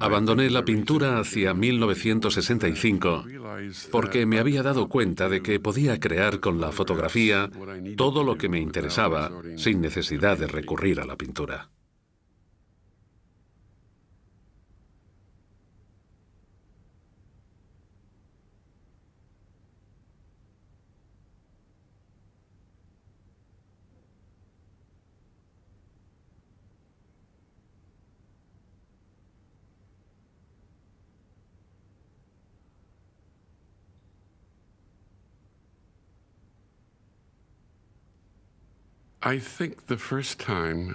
Abandoné la pintura hacia 1965 porque me había dado cuenta de que podía crear con la fotografía todo lo que me interesaba sin necesidad de recurrir a la pintura.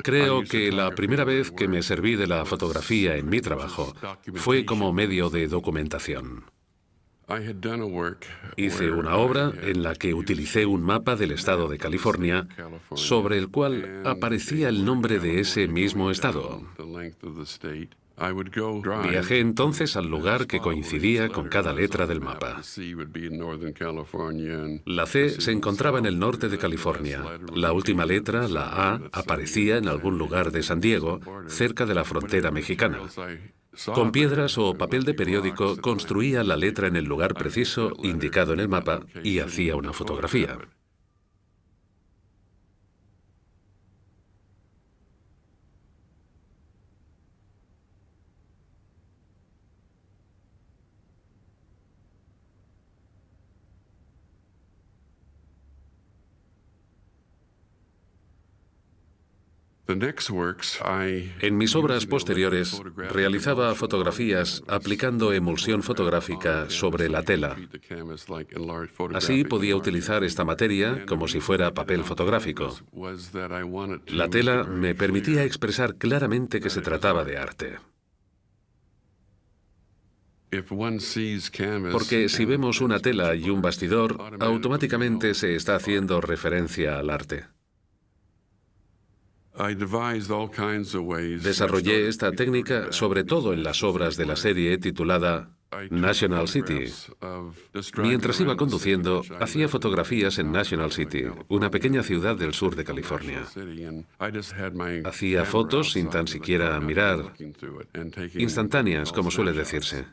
Creo que la primera vez que me serví de la fotografía en mi trabajo fue como medio de documentación. Hice una obra en la que utilicé un mapa del estado de California sobre el cual aparecía el nombre de ese mismo estado. Viajé entonces al lugar que coincidía con cada letra del mapa. La C se encontraba en el norte de California. La última letra, la A, aparecía en algún lugar de San Diego, cerca de la frontera mexicana. Con piedras o papel de periódico construía la letra en el lugar preciso indicado en el mapa y hacía una fotografía. En mis obras posteriores realizaba fotografías aplicando emulsión fotográfica sobre la tela. Así podía utilizar esta materia como si fuera papel fotográfico. La tela me permitía expresar claramente que se trataba de arte. Porque si vemos una tela y un bastidor, automáticamente se está haciendo referencia al arte. Desarrollé esta técnica sobre todo en las obras de la serie titulada National City. Mientras iba conduciendo, hacía fotografías en National City, una pequeña ciudad del sur de California. Hacía fotos sin tan siquiera mirar, instantáneas, como suele decirse.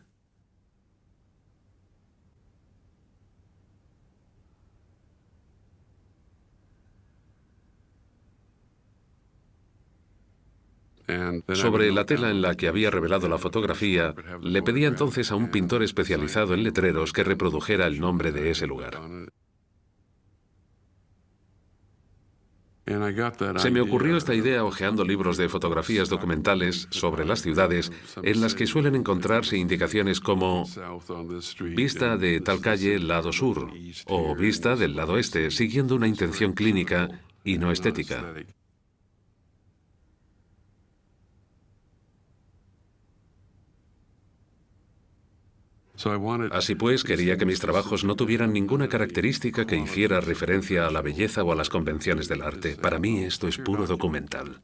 Sobre la tela en la que había revelado la fotografía, le pedí entonces a un pintor especializado en letreros que reprodujera el nombre de ese lugar. Se me ocurrió esta idea hojeando libros de fotografías documentales sobre las ciudades en las que suelen encontrarse indicaciones como vista de tal calle lado sur o vista del lado este, siguiendo una intención clínica y no estética. Así pues, quería que mis trabajos no tuvieran ninguna característica que hiciera referencia a la belleza o a las convenciones del arte. Para mí esto es puro documental.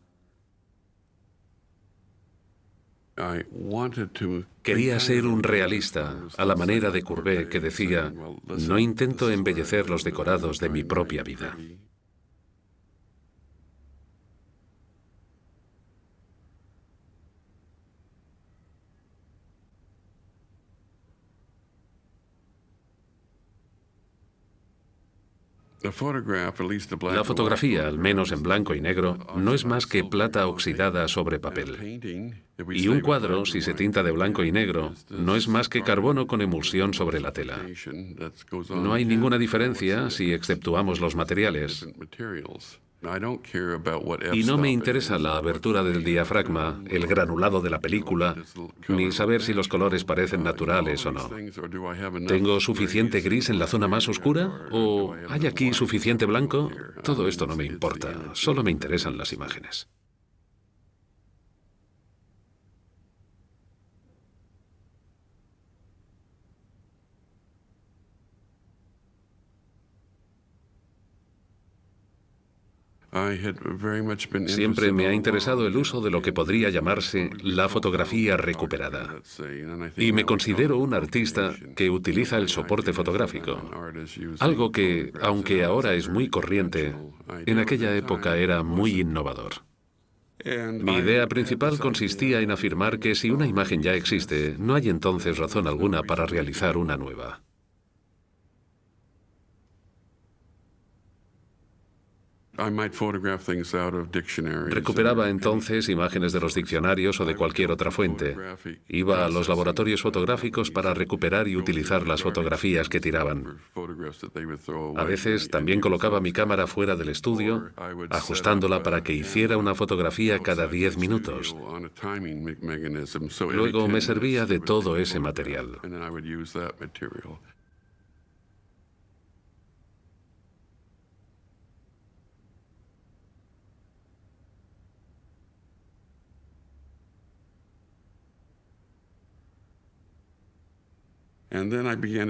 Quería ser un realista, a la manera de Courbet, que decía, no intento embellecer los decorados de mi propia vida. La fotografía, al menos en blanco y negro, no es más que plata oxidada sobre papel. Y un cuadro, si se tinta de blanco y negro, no es más que carbono con emulsión sobre la tela. No hay ninguna diferencia si exceptuamos los materiales. Y no me interesa la abertura del diafragma, el granulado de la película, ni saber si los colores parecen naturales o no. ¿Tengo suficiente gris en la zona más oscura? ¿O hay aquí suficiente blanco? Todo esto no me importa, solo me interesan las imágenes. Siempre me ha interesado el uso de lo que podría llamarse la fotografía recuperada. Y me considero un artista que utiliza el soporte fotográfico. Algo que, aunque ahora es muy corriente, en aquella época era muy innovador. Mi idea principal consistía en afirmar que si una imagen ya existe, no hay entonces razón alguna para realizar una nueva. Recuperaba entonces imágenes de los diccionarios o de cualquier otra fuente. Iba a los laboratorios fotográficos para recuperar y utilizar las fotografías que tiraban. A veces también colocaba mi cámara fuera del estudio, ajustándola para que hiciera una fotografía cada 10 minutos. Luego me servía de todo ese material.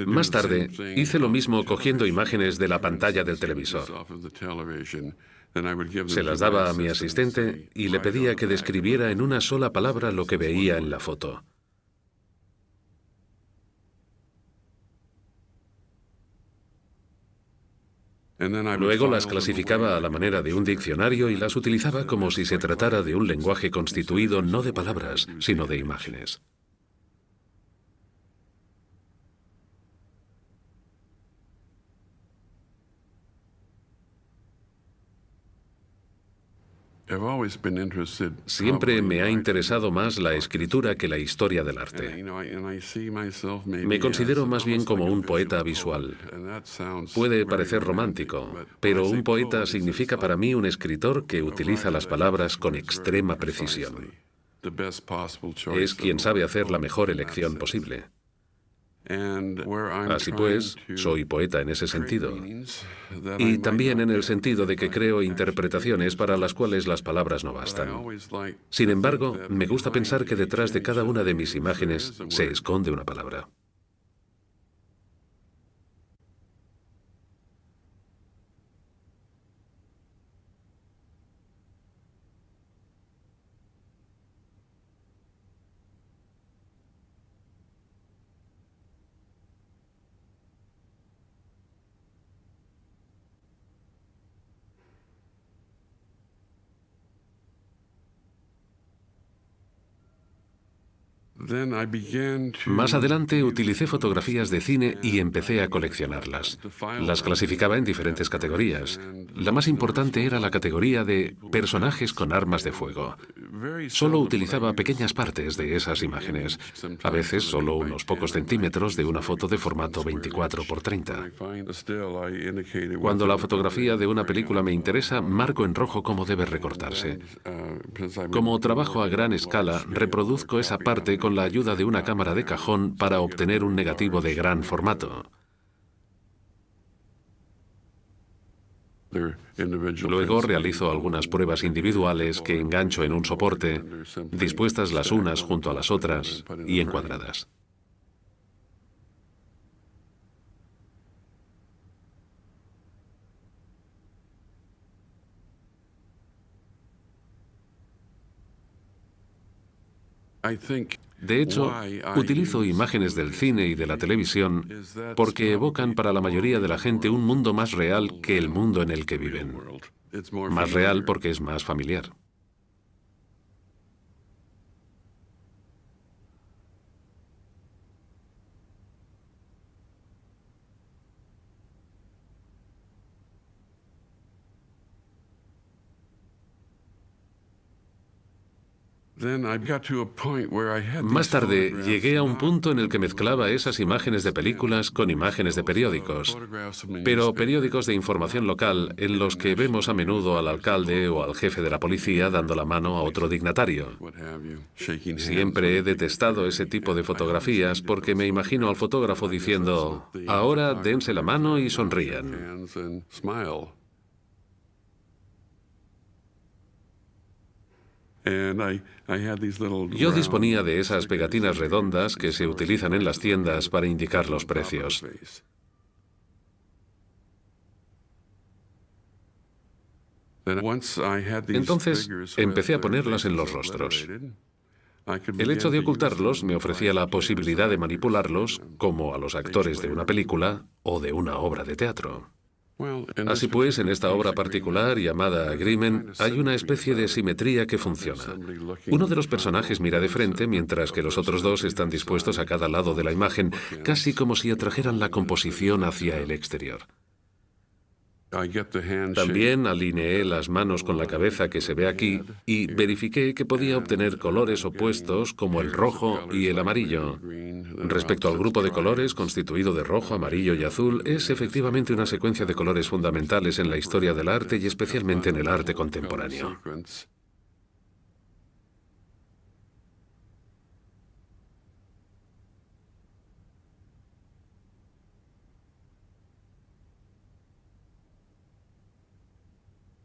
Más tarde, hice lo mismo cogiendo imágenes de la pantalla del televisor. Se las daba a mi asistente y le pedía que describiera en una sola palabra lo que veía en la foto. Luego las clasificaba a la manera de un diccionario y las utilizaba como si se tratara de un lenguaje constituido no de palabras, sino de imágenes. Siempre me ha interesado más la escritura que la historia del arte. Me considero más bien como un poeta visual. Puede parecer romántico, pero un poeta significa para mí un escritor que utiliza las palabras con extrema precisión. Es quien sabe hacer la mejor elección posible. Así pues, soy poeta en ese sentido. Y también en el sentido de que creo interpretaciones para las cuales las palabras no bastan. Sin embargo, me gusta pensar que detrás de cada una de mis imágenes se esconde una palabra. Más adelante utilicé fotografías de cine y empecé a coleccionarlas. Las clasificaba en diferentes categorías. La más importante era la categoría de personajes con armas de fuego. Solo utilizaba pequeñas partes de esas imágenes, a veces solo unos pocos centímetros de una foto de formato 24 por 30. Cuando la fotografía de una película me interesa, marco en rojo cómo debe recortarse. Como trabajo a gran escala, reproduzco esa parte con la ayuda de una cámara de cajón para obtener un negativo de gran formato. Luego realizo algunas pruebas individuales que engancho en un soporte, dispuestas las unas junto a las otras y encuadradas. De hecho, utilizo imágenes del cine y de la televisión porque evocan para la mayoría de la gente un mundo más real que el mundo en el que viven. Más real porque es más familiar. Más tarde, llegué a un punto en el que mezclaba esas imágenes de películas con imágenes de periódicos, pero periódicos de información local en los que vemos a menudo al alcalde o al jefe de la policía dando la mano a otro dignatario. Siempre he detestado ese tipo de fotografías porque me imagino al fotógrafo diciendo, ahora dense la mano y sonrían. Yo disponía de esas pegatinas redondas que se utilizan en las tiendas para indicar los precios. Entonces, empecé a ponerlas en los rostros. El hecho de ocultarlos me ofrecía la posibilidad de manipularlos como a los actores de una película o de una obra de teatro. Así pues, en esta obra particular llamada Agreement hay una especie de simetría que funciona. Uno de los personajes mira de frente mientras que los otros dos están dispuestos a cada lado de la imagen, casi como si atrajeran la composición hacia el exterior. También alineé las manos con la cabeza que se ve aquí y verifiqué que podía obtener colores opuestos como el rojo y el amarillo. Respecto al grupo de colores constituido de rojo, amarillo y azul, es efectivamente una secuencia de colores fundamentales en la historia del arte y especialmente en el arte contemporáneo.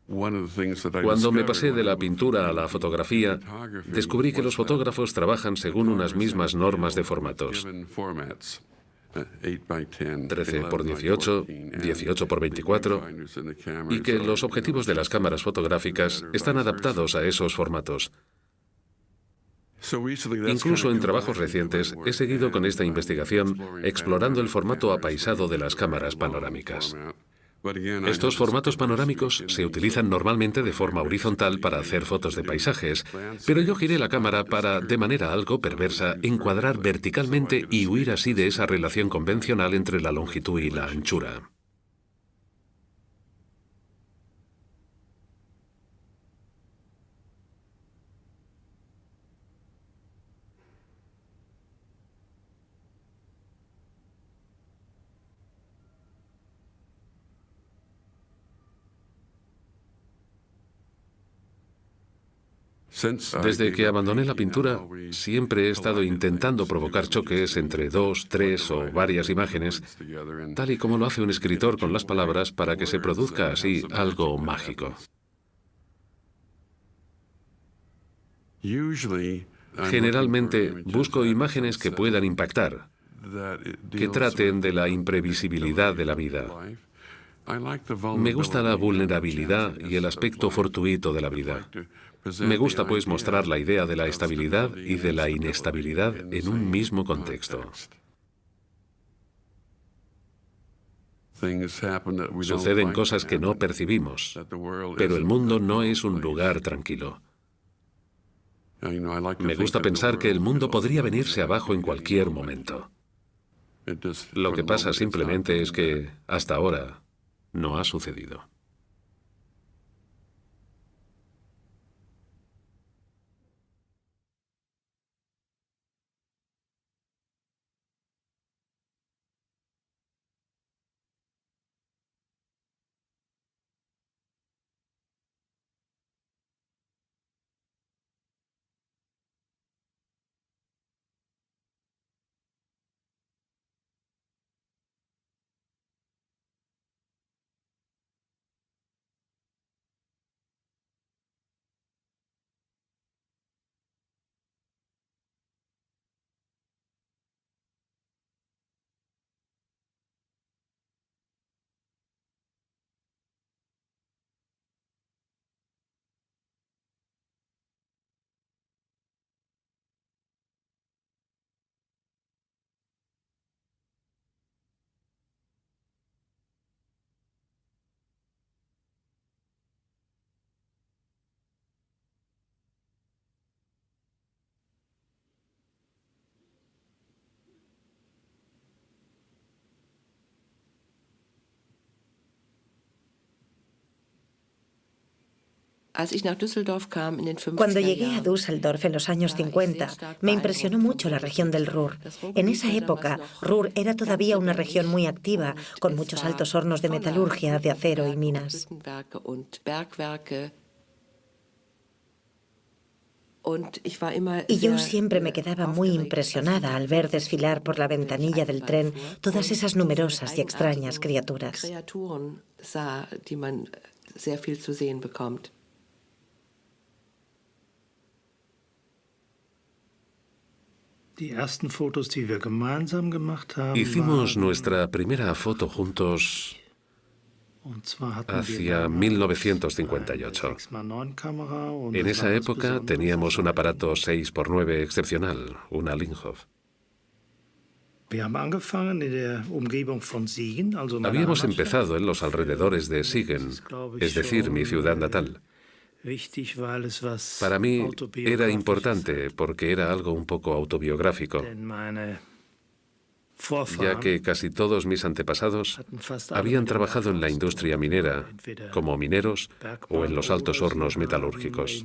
Cuando me pasé de la pintura a la fotografía, descubrí que los fotógrafos trabajan según unas mismas normas de formatos. 13 por 18, 18 por 24, y que los objetivos de las cámaras fotográficas están adaptados a esos formatos. Incluso en trabajos recientes he seguido con esta investigación explorando el formato apaisado de las cámaras panorámicas. Estos formatos panorámicos se utilizan normalmente de forma horizontal para hacer fotos de paisajes, pero yo giré la cámara para, de manera algo perversa, encuadrar verticalmente y huir así de esa relación convencional entre la longitud y la anchura. Desde que abandoné la pintura, siempre he estado intentando provocar choques entre dos, tres o varias imágenes, tal y como lo hace un escritor con las palabras para que se produzca así algo mágico. Generalmente busco imágenes que puedan impactar, que traten de la imprevisibilidad de la vida. Me gusta la vulnerabilidad y el aspecto fortuito de la vida. Me gusta, pues, mostrar la idea de la estabilidad y de la inestabilidad en un mismo contexto. Suceden cosas que no percibimos, pero el mundo no es un lugar tranquilo. Me gusta pensar que el mundo podría venirse abajo en cualquier momento. Lo que pasa simplemente es que, hasta ahora, no ha sucedido. Cuando llegué a Düsseldorf en los años 50, me impresionó mucho la región del Ruhr. En esa época, Ruhr era todavía una región muy activa, con muchos altos hornos de metalurgia, de acero y minas. Y yo siempre me quedaba muy impresionada al ver desfilar por la ventanilla del tren todas esas numerosas y extrañas criaturas. Hicimos nuestra primera foto juntos hacia 1958. En esa época teníamos un aparato 6x9 excepcional, una Linhof. Habíamos empezado en los alrededores de Siegen, es decir, mi ciudad natal. Para mí era importante porque era algo un poco autobiográfico, ya que casi todos mis antepasados habían trabajado en la industria minera, como mineros o en los altos hornos metalúrgicos.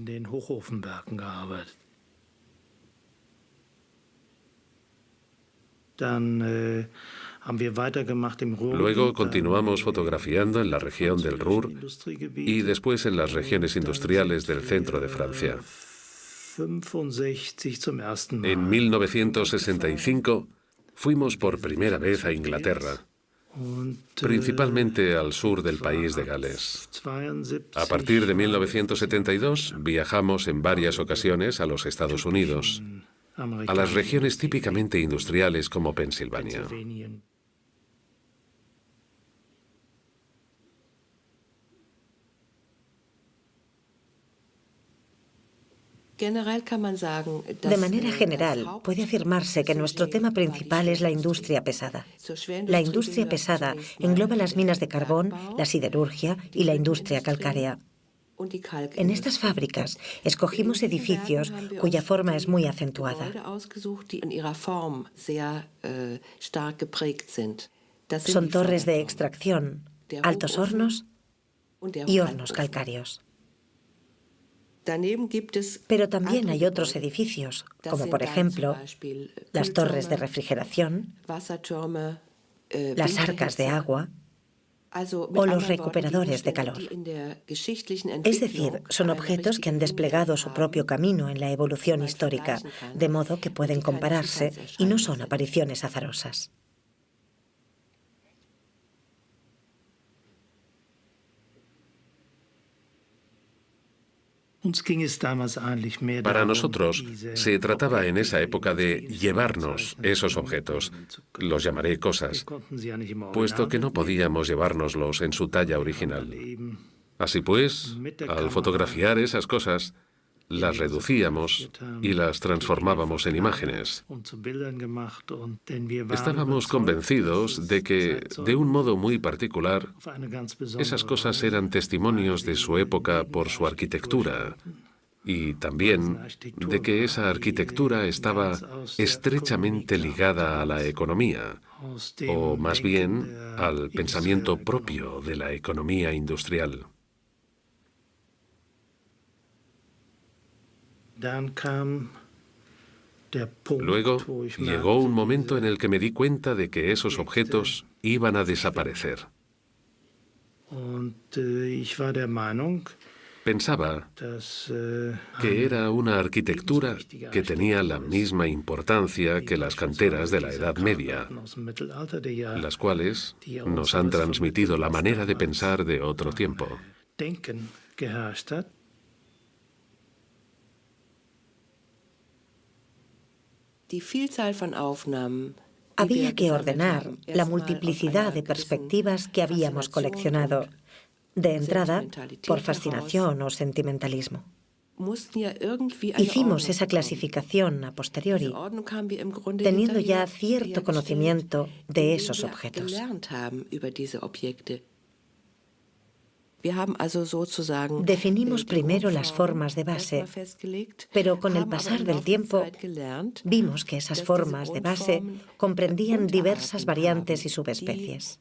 Luego continuamos fotografiando en la región del Ruhr y después en las regiones industriales del centro de Francia. En 1965 fuimos por primera vez a Inglaterra, principalmente al sur del país de Gales. A partir de 1972 viajamos en varias ocasiones a los Estados Unidos, a las regiones típicamente industriales como Pensilvania. De manera general, puede afirmarse que nuestro tema principal es la industria pesada. La industria pesada engloba las minas de carbón, la siderurgia y la industria calcárea. En estas fábricas escogimos edificios cuya forma es muy acentuada. Son torres de extracción, altos hornos y hornos calcáreos. Pero también hay otros edificios, como por ejemplo las torres de refrigeración, las arcas de agua o los recuperadores de calor. Es decir, son objetos que han desplegado su propio camino en la evolución histórica, de modo que pueden compararse y no son apariciones azarosas. Para nosotros, se trataba en esa época de llevarnos esos objetos, los llamaré cosas, puesto que no podíamos llevárnoslos en su talla original. Así pues, al fotografiar esas cosas, las reducíamos y las transformábamos en imágenes. Estábamos convencidos de que, de un modo muy particular, esas cosas eran testimonios de su época por su arquitectura y también de que esa arquitectura estaba estrechamente ligada a la economía, o más bien al pensamiento propio de la economía industrial. Luego llegó un momento en el que me di cuenta de que esos objetos iban a desaparecer. Pensaba que era una arquitectura que tenía la misma importancia que las canteras de la Edad Media, las cuales nos han transmitido la manera de pensar de otro tiempo. Había que ordenar la multiplicidad de perspectivas que habíamos coleccionado, de entrada por fascinación o sentimentalismo. Hicimos esa clasificación a posteriori, teniendo ya cierto conocimiento de esos objetos. Definimos primero las formas de base, pero con el pasar del tiempo vimos que esas formas de base comprendían diversas variantes y subespecies.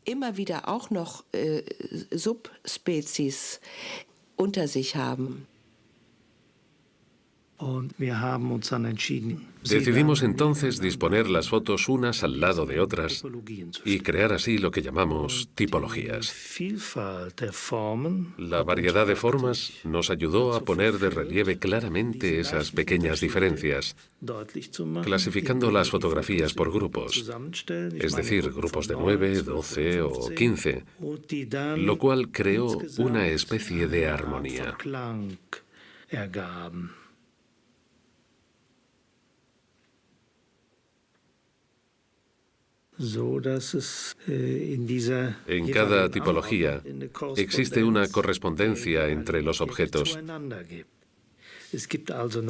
Decidimos entonces disponer las fotos unas al lado de otras y crear así lo que llamamos tipologías. La variedad de formas nos ayudó a poner de relieve claramente esas pequeñas diferencias, clasificando las fotografías por grupos, es decir, grupos de 9, 12 o 15, lo cual creó una especie de armonía. En cada tipología existe una correspondencia entre los objetos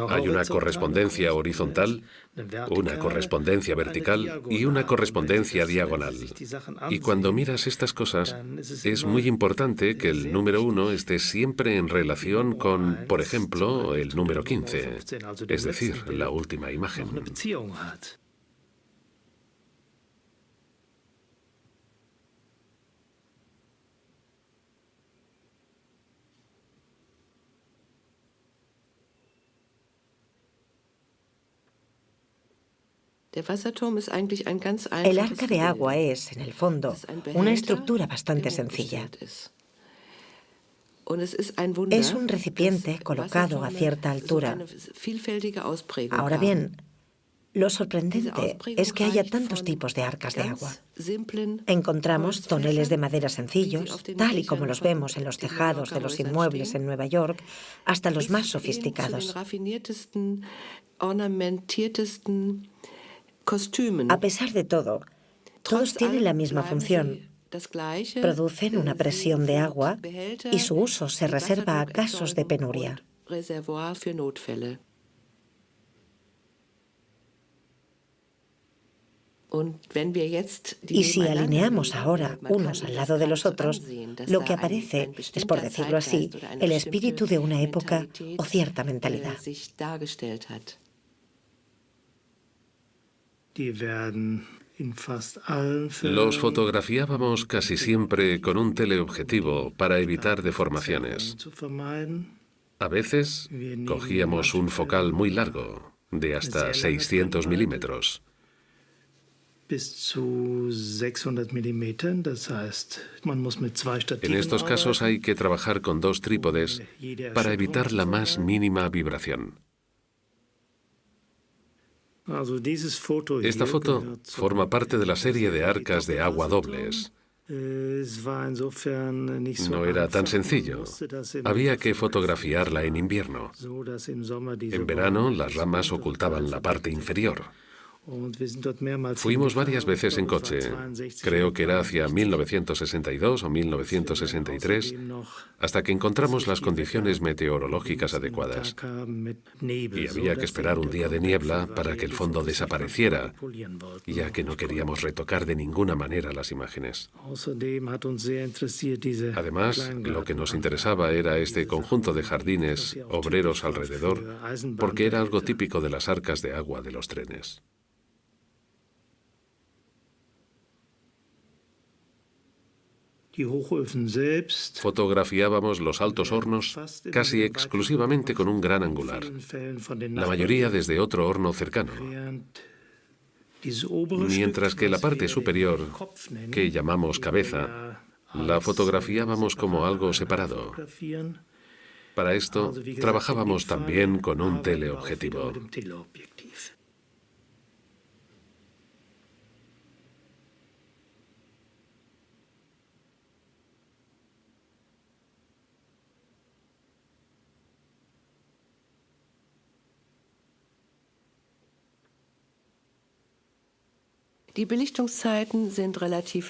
Hay una correspondencia horizontal, una correspondencia vertical y una correspondencia diagonal. Y cuando miras estas cosas, es muy importante que el número 1 esté siempre en relación con, por ejemplo, el número 15, es decir, la última imagen. El arca de agua es, en el fondo, una estructura bastante sencilla. Es un recipiente colocado a cierta altura. Ahora bien, lo sorprendente es que haya tantos tipos de arcas de agua. Encontramos toneles de madera sencillos, tal y como los vemos en los tejados de los inmuebles en Nueva York, hasta los más sofisticados. A pesar de todo, todos tienen la misma función. Producen una presión de agua y su uso se reserva a casos de penuria. Y si alineamos ahora unos al lado de los otros, lo que aparece es, por decirlo así, el espíritu de una época o cierta mentalidad. Los fotografiábamos casi siempre con un teleobjetivo para evitar deformaciones. A veces cogíamos un focal muy largo, de hasta 600 milímetros. En estos casos hay que trabajar con 2 trípodes para evitar la más mínima vibración. Esta foto forma parte de la serie de arcas de agua dobles. No era tan sencillo. Había que fotografiarla en invierno. En verano, las ramas ocultaban la parte inferior. Fuimos varias veces en coche, creo que era hacia 1962 o 1963, hasta que encontramos las condiciones meteorológicas adecuadas. Y había que esperar un día de niebla para que el fondo desapareciera, ya que no queríamos retocar de ninguna manera las imágenes. Además, lo que nos interesaba era este conjunto de jardines, obreros alrededor, porque era algo típico de las arcas de agua de los trenes. Fotografiábamos los altos hornos casi exclusivamente con un gran angular, la mayoría desde otro horno cercano, mientras que la parte superior, que llamamos cabeza, la fotografiábamos como algo separado. Para esto, trabajábamos también con un teleobjetivo.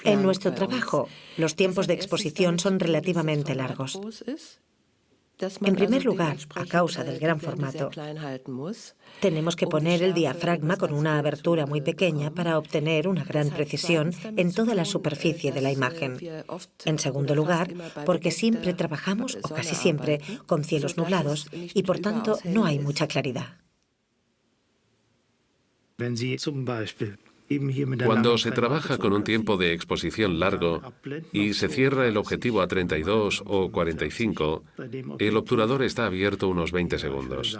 En nuestro trabajo, los tiempos de exposición son relativamente largos. En primer lugar, a causa del gran formato, tenemos que poner el diafragma con una abertura muy pequeña para obtener una gran precisión en toda la superficie de la imagen. En segundo lugar, porque siempre trabajamos, o casi siempre, con cielos nublados y por tanto no hay mucha claridad. Cuando se trabaja con un tiempo de exposición largo y se cierra el objetivo a 32 o 45, el obturador está abierto unos 20 segundos.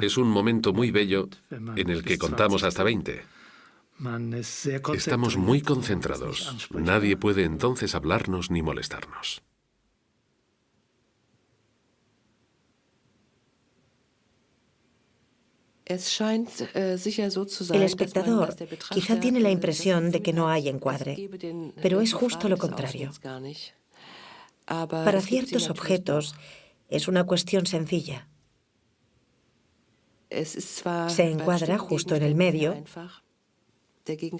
Es un momento muy bello en el que contamos hasta 20. Estamos muy concentrados. Nadie puede entonces hablarnos ni molestarnos. El espectador quizá tiene la impresión de que no hay encuadre, pero es justo lo contrario. Para ciertos objetos es una cuestión sencilla. Se encuadra justo en el medio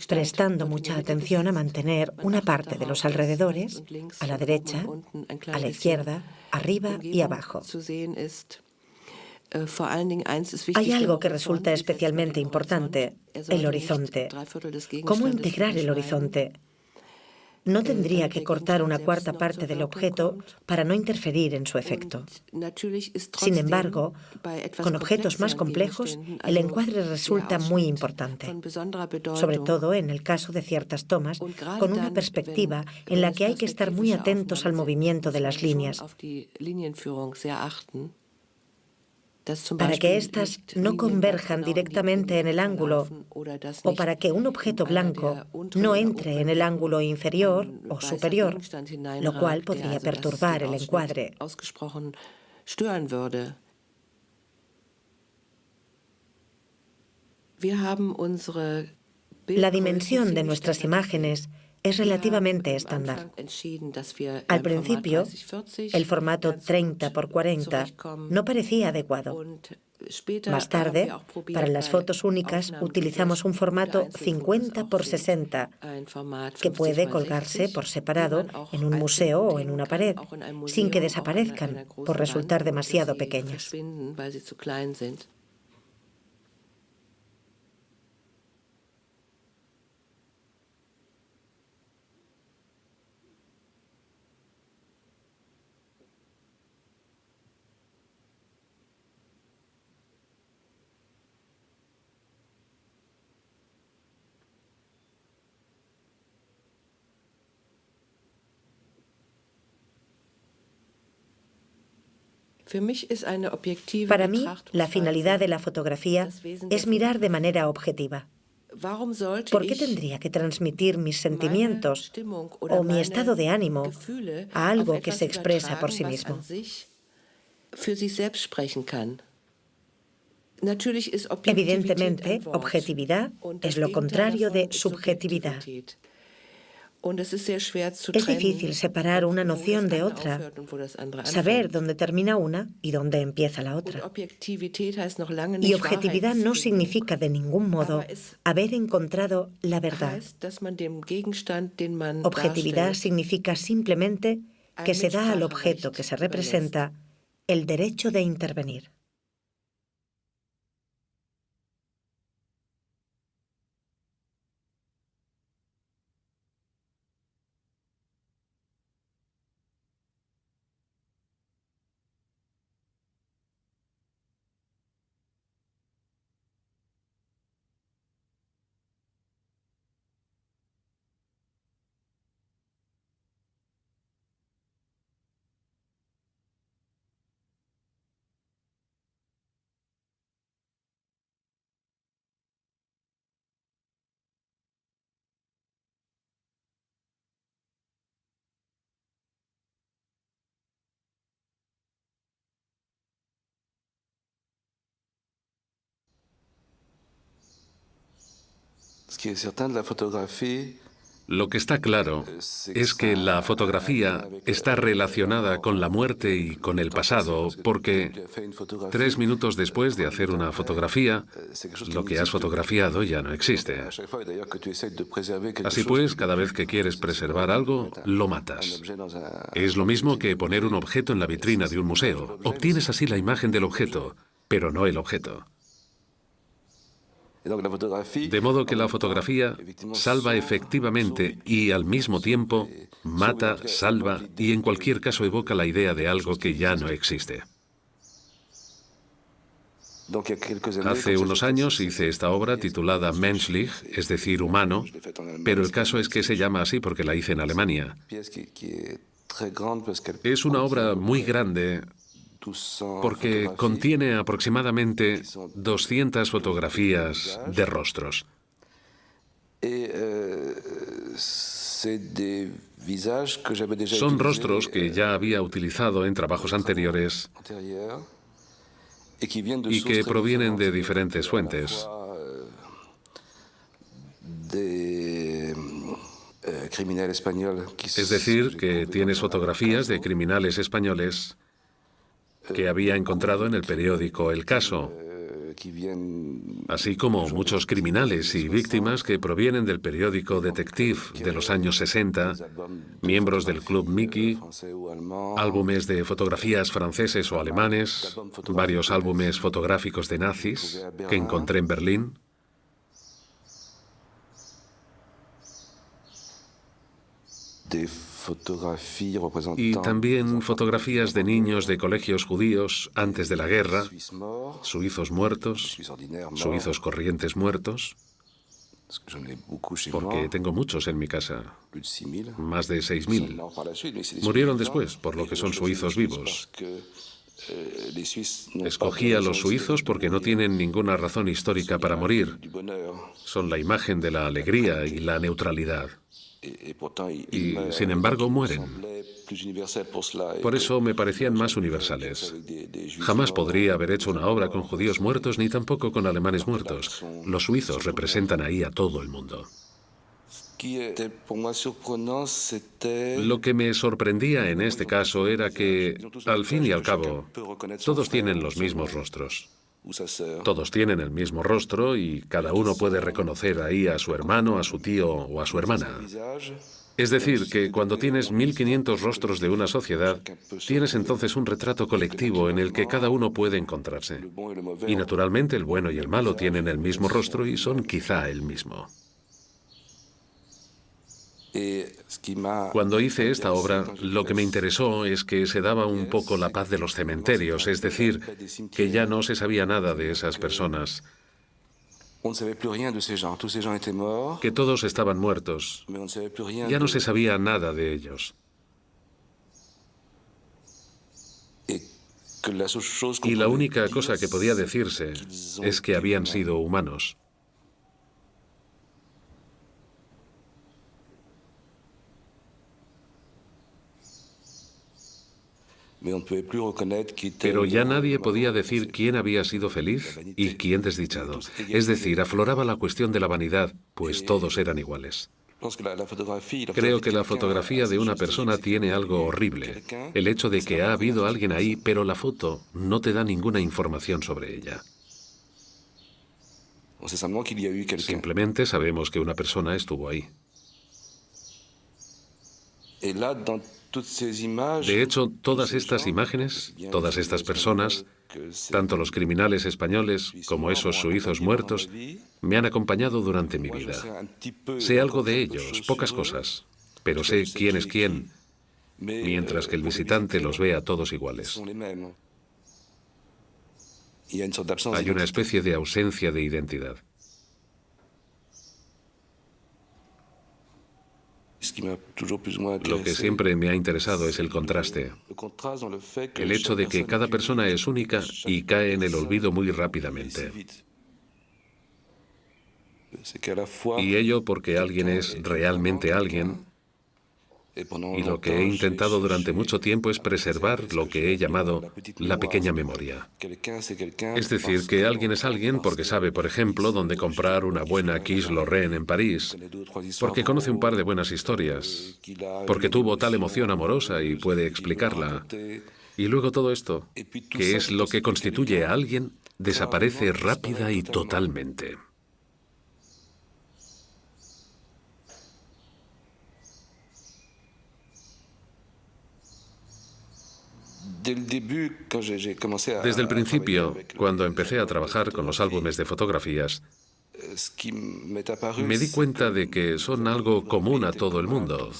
prestando mucha atención a mantener una parte de los alrededores, a la derecha, a la izquierda, arriba y abajo. Hay algo que resulta especialmente importante, el horizonte. ¿Cómo integrar el horizonte? No tendría que cortar una cuarta parte del objeto para no interferir en su efecto. Sin embargo, con objetos más complejos, el encuadre resulta muy importante, sobre todo en el caso de ciertas tomas, con una perspectiva en la que hay que estar muy atentos al movimiento de las líneas, para que éstas no converjan directamente en el ángulo o para que un objeto blanco no entre en el ángulo inferior o superior, lo cual podría perturbar el encuadre. La dimensión de nuestras imágenes es relativamente estándar. Al principio, el formato 30 por 40 no parecía adecuado. Más tarde, para las fotos únicas, utilizamos un formato 50 por 60, que puede colgarse por separado en un museo o en una pared, sin que desaparezcan por resultar demasiado pequeños. Para mí, la finalidad de la fotografía es mirar de manera objetiva. ¿Por qué tendría que transmitir mis sentimientos o mi estado de ánimo a algo que se expresa por sí mismo? Evidentemente, objetividad es lo contrario de subjetividad. Es difícil separar una noción de otra, saber dónde termina una y dónde empieza la otra. Y objetividad no significa de ningún modo haber encontrado la verdad. Objetividad significa simplemente que se da al objeto que se representa el derecho de intervenir. Lo que está claro es que la fotografía está relacionada con la muerte y con el pasado, porque 3 minutos después de hacer una fotografía, lo que has fotografiado ya no existe. Así pues, cada vez que quieres preservar algo, lo matas. Es lo mismo que poner un objeto en la vitrina de un museo. Obtienes así la imagen del objeto, pero no el objeto. De modo que la fotografía salva efectivamente y al mismo tiempo mata, salva y en cualquier caso evoca la idea de algo que ya no existe. Hace unos años hice esta obra titulada Menschlich, es decir, humano, pero el caso es que se llama así porque la hice en Alemania. Es una obra muy grande porque contiene aproximadamente 200 fotografías de rostros. Son rostros que ya había utilizado en trabajos anteriores y que provienen de diferentes fuentes. Es decir, que tienes fotografías de criminales españoles que había encontrado en el periódico El Caso, así como muchos criminales y víctimas que provienen del periódico Detective de los años 60, miembros del Club Mickey, álbumes de fotografías franceses o alemanes, varios álbumes fotográficos de nazis que encontré en Berlín. Y también fotografías de niños de colegios judíos antes de la guerra, suizos muertos, suizos corrientes muertos, porque tengo muchos en mi casa, más de 6.000. Murieron después, por lo que son suizos vivos. Escogí a los suizos porque no tienen ninguna razón histórica para morir. Son la imagen de la alegría y la neutralidad. Y, sin embargo, mueren. Por eso me parecían más universales. Jamás podría haber hecho una obra con judíos muertos ni tampoco con alemanes muertos. Los suizos representan ahí a todo el mundo. Lo que me sorprendía en este caso era que, al fin y al cabo, todos tienen los mismos rostros. Todos tienen el mismo rostro y cada uno puede reconocer ahí a su hermano, a su tío o a su hermana. Es decir, que cuando tienes 1.500 rostros de una sociedad, tienes entonces un retrato colectivo en el que cada uno puede encontrarse. Y naturalmente el bueno y el malo tienen el mismo rostro y son quizá el mismo. Cuando hice esta obra, lo que me interesó es que se daba un poco la paz de los cementerios, es decir, que ya no se sabía nada de esas personas, que todos estaban muertos, ya no se sabía nada de ellos. Y la única cosa que podía decirse es que habían sido humanos. Pero ya nadie podía decir quién había sido feliz y quién desdichado. Es decir, afloraba la cuestión de la vanidad, pues todos eran iguales. Creo que la fotografía de una persona tiene algo horrible. El hecho de que ha habido alguien ahí, pero la foto no te da ninguna información sobre ella. Simplemente sabemos que una persona estuvo ahí. De hecho, todas estas imágenes, todas estas personas, tanto los criminales españoles como esos suizos muertos, me han acompañado durante mi vida. Sé algo de ellos, pocas cosas, pero sé quién es quién, mientras que el visitante los ve a todos iguales. Hay una especie de ausencia de identidad. Lo que siempre me ha interesado es el contraste. El hecho de que cada persona es única y cae en el olvido muy rápidamente. Y ello porque alguien es realmente alguien, y lo que he intentado durante mucho tiempo es preservar lo que he llamado la pequeña memoria. Es decir, que alguien es alguien porque sabe, por ejemplo, dónde comprar una buena Quiche Lorraine en París, porque conoce un par de buenas historias, porque tuvo tal emoción amorosa y puede explicarla. Y luego todo esto, que es lo que constituye a alguien, desaparece rápida y totalmente. Desde el principio, cuando empecé a trabajar con los álbumes de fotografías, me di cuenta de que son algo común a todo el mundo,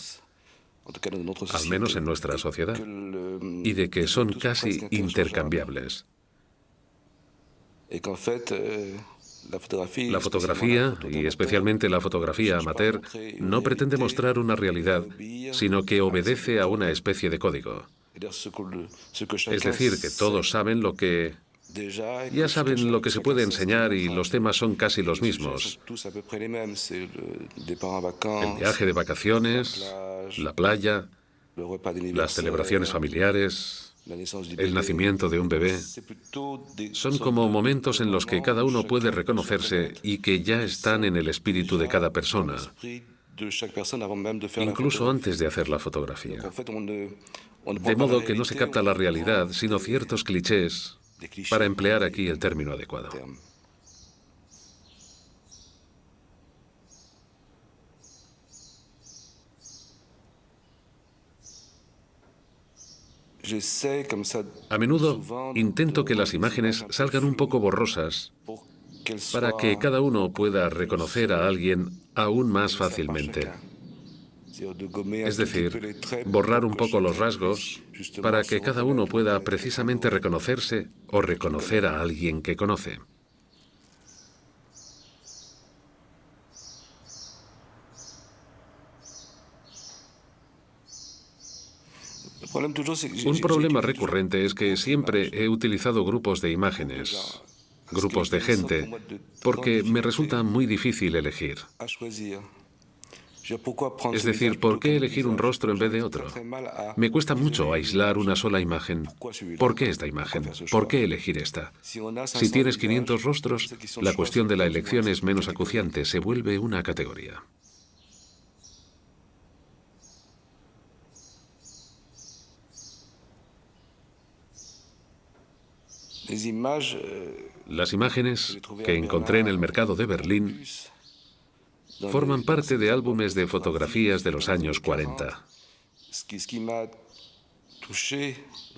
al menos en nuestra sociedad, y de que son casi intercambiables. La fotografía, y especialmente la fotografía amateur, no pretende mostrar una realidad, sino que obedece a una especie de código. Es decir, que todos saben lo que... Ya saben lo que se puede enseñar y los temas son casi los mismos. El viaje de vacaciones, la playa, las celebraciones familiares, el nacimiento de un bebé. Son como momentos en los que cada uno puede reconocerse y que ya están en el espíritu de cada persona, incluso antes de hacer la fotografía. De modo que no se capta la realidad, sino ciertos clichés para emplear aquí el término adecuado. A menudo intento que las imágenes salgan un poco borrosas para que cada uno pueda reconocer a alguien aún más fácilmente. Es decir, borrar un poco los rasgos para que cada uno pueda precisamente reconocerse o reconocer a alguien que conoce. Un problema recurrente es que siempre he utilizado grupos de imágenes, grupos de gente, porque me resulta muy difícil elegir. Es decir, ¿por qué elegir un rostro en vez de otro? Me cuesta mucho aislar una sola imagen. ¿Por qué esta imagen? ¿Por qué elegir esta? Si tienes 500 rostros, la cuestión de la elección es menos acuciante, se vuelve una categoría. Las imágenes que encontré en el mercado de Berlín forman parte de álbumes de fotografías de los años 40.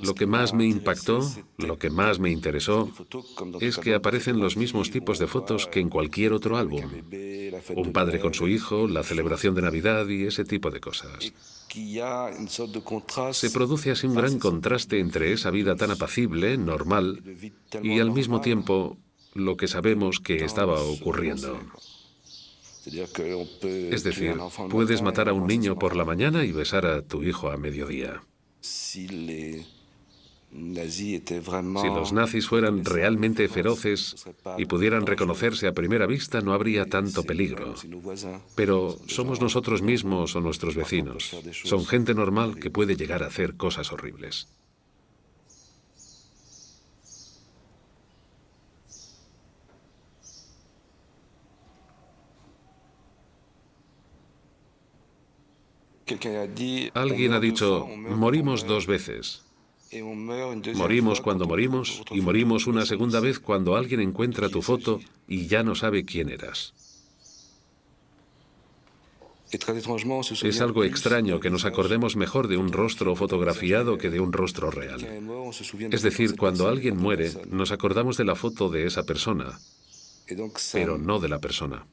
Lo que más me impactó, lo que más me interesó, es que aparecen los mismos tipos de fotos que en cualquier otro álbum. Un padre con su hijo, la celebración de Navidad y ese tipo de cosas. Se produce así un gran contraste entre esa vida tan apacible, normal, y al mismo tiempo lo que sabemos que estaba ocurriendo. Es decir, puedes matar a un niño por la mañana y besar a tu hijo a mediodía. Si los nazis fueran realmente feroces y pudieran reconocerse a primera vista, no habría tanto peligro. Pero somos nosotros mismos o nuestros vecinos. Son gente normal que puede llegar a hacer cosas horribles. Alguien ha dicho, morimos dos veces. Morimos cuando morimos y morimos una segunda vez cuando alguien encuentra tu foto y ya no sabe quién eras. Es algo extraño que nos acordemos mejor de un rostro fotografiado que de un rostro real. Es decir, cuando alguien muere, nos acordamos de la foto de esa persona, pero no de la persona.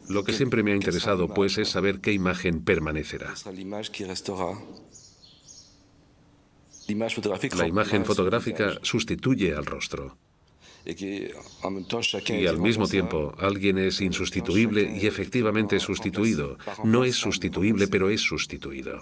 Lo que siempre me ha interesado, pues, es saber qué imagen permanecerá. La imagen fotográfica sustituye al rostro. Y al mismo tiempo, alguien es insustituible y efectivamente sustituido. No es sustituible, pero es sustituido.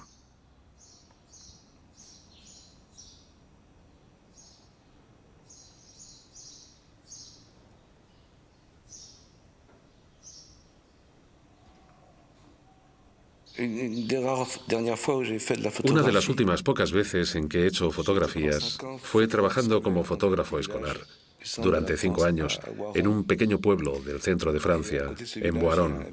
Una de las últimas pocas veces en que he hecho fotografías fue trabajando como fotógrafo escolar. Durante 5 años, en un pequeño pueblo del centro de Francia, en Boiron.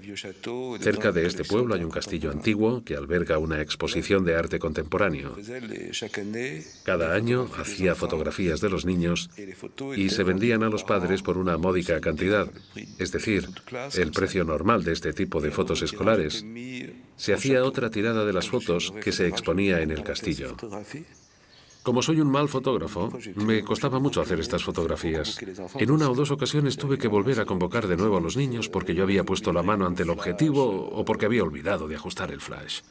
Cerca de este pueblo hay un castillo antiguo que alberga una exposición de arte contemporáneo. Cada año hacía fotografías de los niños y se vendían a los padres por una módica cantidad. Es decir, el precio normal de este tipo de fotos escolares. Se hacía otra tirada de las fotos que se exponía en el castillo. Como soy un mal fotógrafo, me costaba mucho hacer estas fotografías. En una o dos ocasiones tuve que volver a convocar de nuevo a los niños porque yo había puesto la mano ante el objetivo o porque había olvidado de ajustar el flash.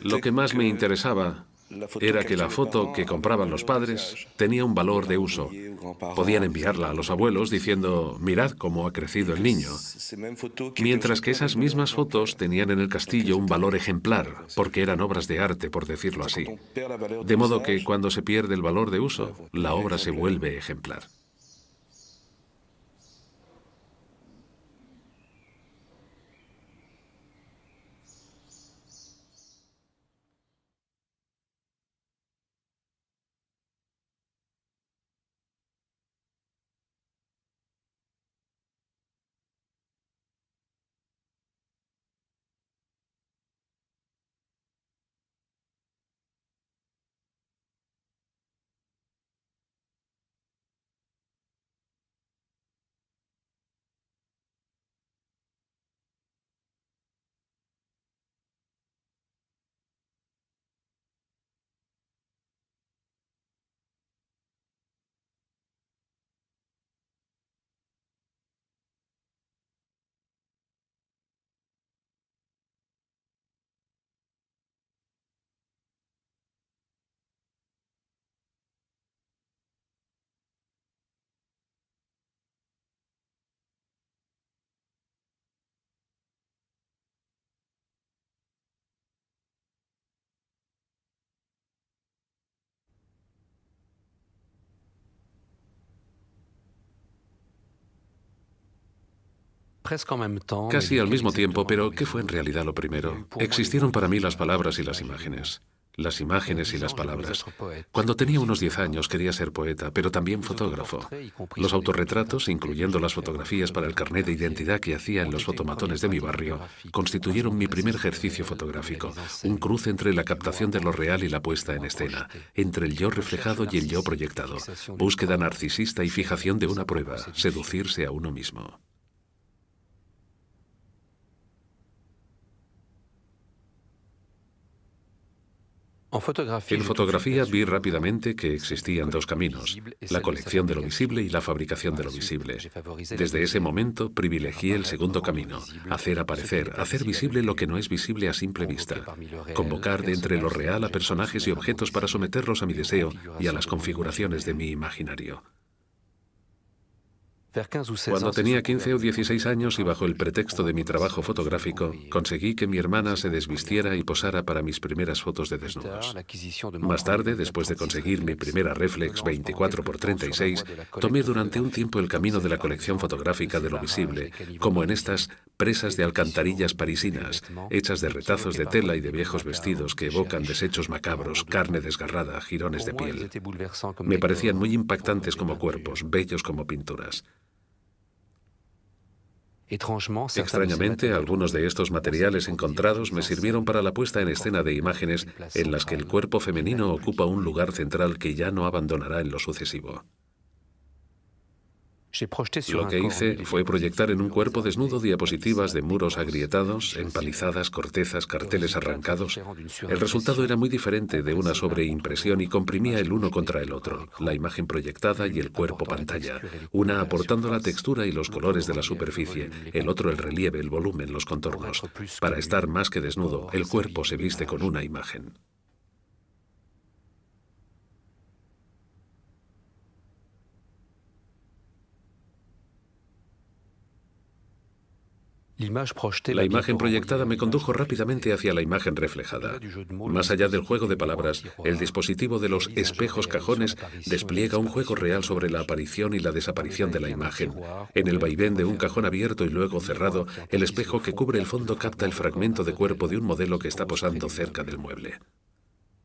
Lo que más me interesaba era que la foto que compraban los padres tenía un valor de uso. Podían enviarla a los abuelos diciendo, mirad cómo ha crecido el niño. Mientras que esas mismas fotos tenían en el castillo un valor ejemplar, porque eran obras de arte, por decirlo así. De modo que cuando se pierde el valor de uso, la obra se vuelve ejemplar. Casi al mismo tiempo, pero ¿qué fue en realidad lo primero? Existieron para mí las palabras y las imágenes. Las imágenes y las palabras. Cuando tenía unos 10 años quería ser poeta, pero también fotógrafo. Los autorretratos, incluyendo las fotografías para el carnet de identidad que hacía en los fotomatones de mi barrio, constituyeron mi primer ejercicio fotográfico, un cruce entre la captación de lo real y la puesta en escena, entre el yo reflejado y el yo proyectado, búsqueda narcisista y fijación de una prueba, seducirse a uno mismo. En fotografía vi rápidamente que existían dos caminos, la colección de lo visible y la fabricación de lo visible. Desde ese momento privilegié el segundo camino, hacer aparecer, hacer visible lo que no es visible a simple vista, convocar de entre lo real a personajes y objetos para someterlos a mi deseo y a las configuraciones de mi imaginario. Cuando tenía 15 o 16 años y bajo el pretexto de mi trabajo fotográfico, conseguí que mi hermana se desvistiera y posara para mis primeras fotos de desnudos. Más tarde, después de conseguir mi primera reflex 24x36, tomé durante un tiempo el camino de la colección fotográfica de lo visible, como en estas presas de alcantarillas parisinas, hechas de retazos de tela y de viejos vestidos que evocan desechos macabros, carne desgarrada, jirones de piel. Me parecían muy impactantes como cuerpos, bellos como pinturas. Extrañamente, algunos de estos materiales encontrados me sirvieron para la puesta en escena de imágenes en las que el cuerpo femenino ocupa un lugar central que ya no abandonará en lo sucesivo. Lo que hice fue proyectar en un cuerpo desnudo diapositivas de muros agrietados, empalizadas, cortezas, carteles arrancados. El resultado era muy diferente de una sobreimpresión y comprimía el uno contra el otro, la imagen proyectada y el cuerpo pantalla, una aportando la textura y los colores de la superficie, el otro el relieve, el volumen, los contornos. Para estar más que desnudo, el cuerpo se viste con una imagen. La imagen proyectada me condujo rápidamente hacia la imagen reflejada. Más allá del juego de palabras, el dispositivo de los espejos cajones despliega un juego real sobre la aparición y la desaparición de la imagen. En el vaivén de un cajón abierto y luego cerrado, el espejo que cubre el fondo capta el fragmento de cuerpo de un modelo que está posando cerca del mueble.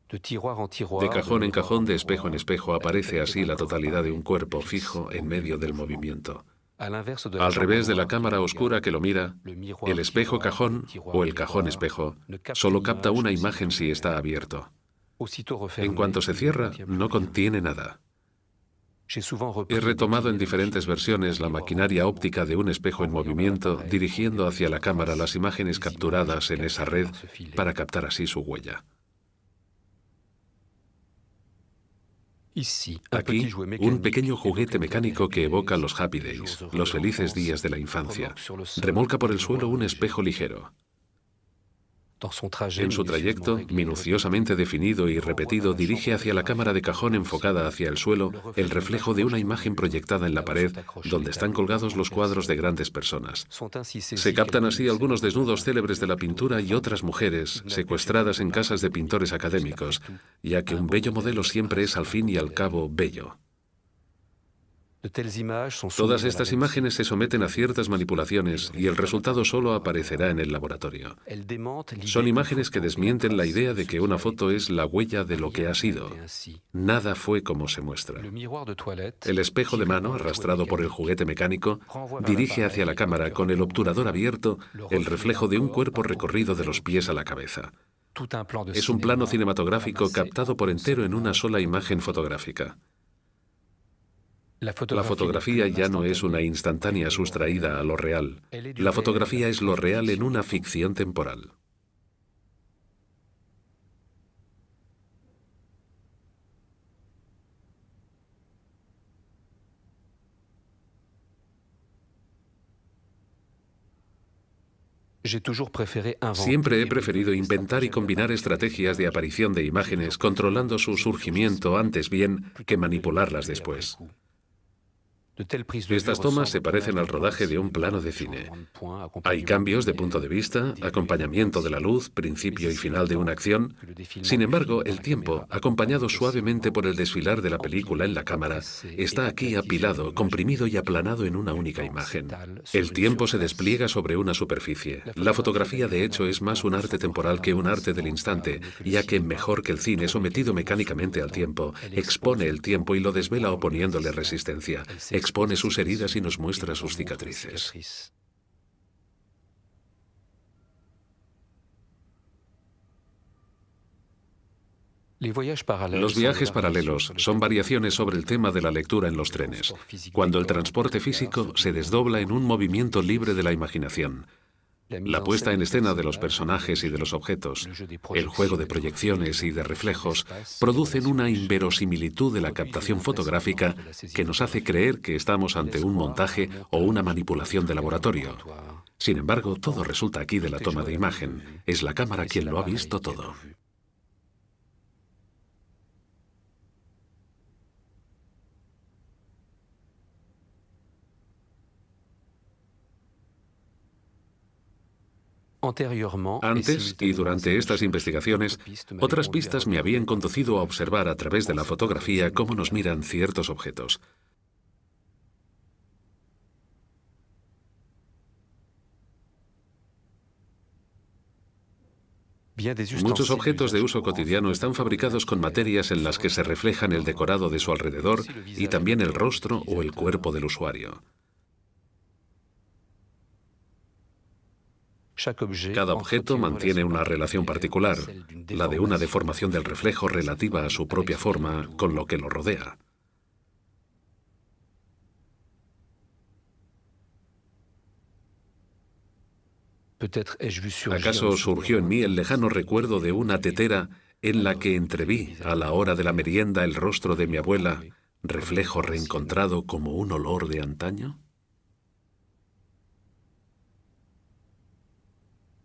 De cajón en cajón, de espejo en espejo, aparece así la totalidad de un cuerpo fijo en medio del movimiento. Al revés de la cámara oscura que lo mira, el espejo cajón o el cajón espejo solo capta una imagen si está abierto. En cuanto se cierra, no contiene nada. He retomado en diferentes versiones la maquinaria óptica de un espejo en movimiento, dirigiendo hacia la cámara las imágenes capturadas en esa red para captar así su huella. Aquí, un pequeño juguete mecánico que evoca los Happy Days, los felices días de la infancia, remolca por el suelo un espejo ligero. En su trayecto, minuciosamente definido y repetido, dirige hacia la cámara de cajón enfocada hacia el suelo el reflejo de una imagen proyectada en la pared donde están colgados los cuadros de grandes personas. Se captan así algunos desnudos célebres de la pintura y otras mujeres secuestradas en casas de pintores académicos, ya que un bello modelo siempre es al fin y al cabo bello. Todas estas imágenes se someten a ciertas manipulaciones y el resultado solo aparecerá en el laboratorio. Son imágenes que desmienten la idea de que una foto es la huella de lo que ha sido. Nada fue como se muestra. El espejo de mano, arrastrado por el juguete mecánico, dirige hacia la cámara con el obturador abierto el reflejo de un cuerpo recorrido de los pies a la cabeza. Es un plano cinematográfico captado por entero en una sola imagen fotográfica. La fotografía ya no es una instantánea sustraída a lo real. La fotografía es lo real en una ficción temporal. Siempre he preferido inventar y combinar estrategias de aparición de imágenes, controlando su surgimiento antes bien que manipularlas después. Estas tomas se parecen al rodaje de un plano de cine. Hay cambios de punto de vista, acompañamiento de la luz, principio y final de una acción. Sin embargo, el tiempo, acompañado suavemente por el desfilar de la película en la cámara, está aquí apilado, comprimido y aplanado en una única imagen. El tiempo se despliega sobre una superficie. La fotografía, de hecho, es más un arte temporal que un arte del instante, ya que, mejor que el cine sometido mecánicamente al tiempo, expone el tiempo y lo desvela oponiéndole resistencia. Expone sus heridas y nos muestra sus cicatrices. Los viajes paralelos son variaciones sobre el tema de la lectura en los trenes, cuando el transporte físico se desdobla en un movimiento libre de la imaginación. La puesta en escena de los personajes y de los objetos, el juego de proyecciones y de reflejos, producen una inverosimilitud de la captación fotográfica que nos hace creer que estamos ante un montaje o una manipulación de laboratorio. Sin embargo, todo resulta aquí de la toma de imagen. Es la cámara quien lo ha visto todo. Antes y durante estas investigaciones, otras pistas me habían conducido a observar a través de la fotografía cómo nos miran ciertos objetos. Muchos objetos de uso cotidiano están fabricados con materias en las que se reflejan el decorado de su alrededor y también el rostro o el cuerpo del usuario. Cada objeto mantiene una relación particular, la de una deformación del reflejo relativa a su propia forma con lo que lo rodea. ¿Acaso surgió en mí el lejano recuerdo de una tetera en la que entreví, a la hora de la merienda, el rostro de mi abuela, reflejo reencontrado como un olor de antaño?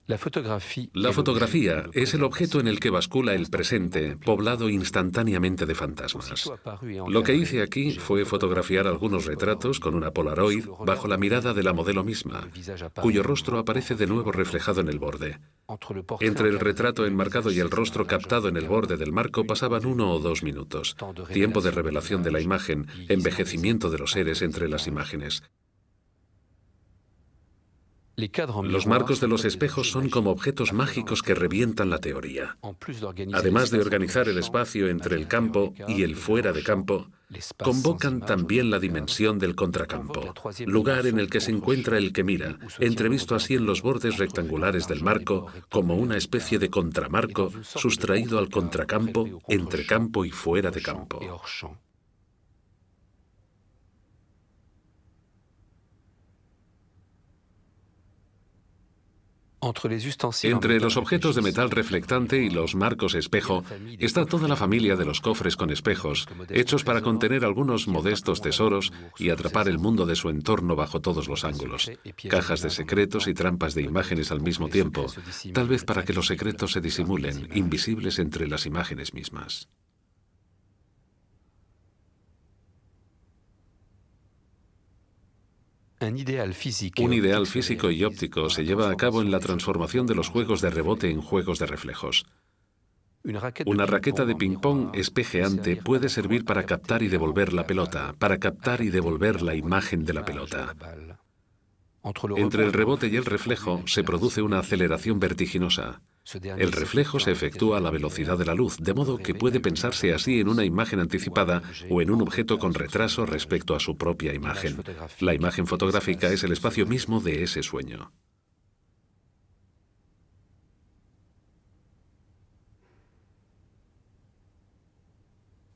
La fotografía es el objeto en el que bascula el presente, poblado instantáneamente de fantasmas. Lo que hice aquí fue fotografiar algunos retratos con una Polaroid bajo la mirada de la modelo misma, cuyo rostro aparece de nuevo reflejado en el borde. Entre el retrato enmarcado y el rostro captado en el borde del marco pasaban 1 o 2 minutos, tiempo de revelación de la imagen, envejecimiento de los seres entre las imágenes. Los marcos de los espejos son como objetos mágicos que revientan la teoría. Además de organizar el espacio entre el campo y el fuera de campo, convocan también la dimensión del contracampo, lugar en el que se encuentra el que mira, entrevisto así en los bordes rectangulares del marco como una especie de contramarco sustraído al contracampo, entre campo y fuera de campo. Entre los objetos de metal reflectante y los marcos espejo está toda la familia de los cofres con espejos, hechos para contener algunos modestos tesoros y atrapar el mundo de su entorno bajo todos los ángulos. Cajas de secretos y trampas de imágenes al mismo tiempo, tal vez para que los secretos se disimulen, invisibles entre las imágenes mismas. Un ideal físico y óptico se lleva a cabo en la transformación de los juegos de rebote en juegos de reflejos. Una raqueta de ping-pong espejeante puede servir para captar y devolver la pelota, para captar y devolver la imagen de la pelota. Entre el rebote y el reflejo se produce una aceleración vertiginosa. El reflejo se efectúa a la velocidad de la luz, de modo que puede pensarse así en una imagen anticipada o en un objeto con retraso respecto a su propia imagen. La imagen fotográfica es el espacio mismo de ese sueño.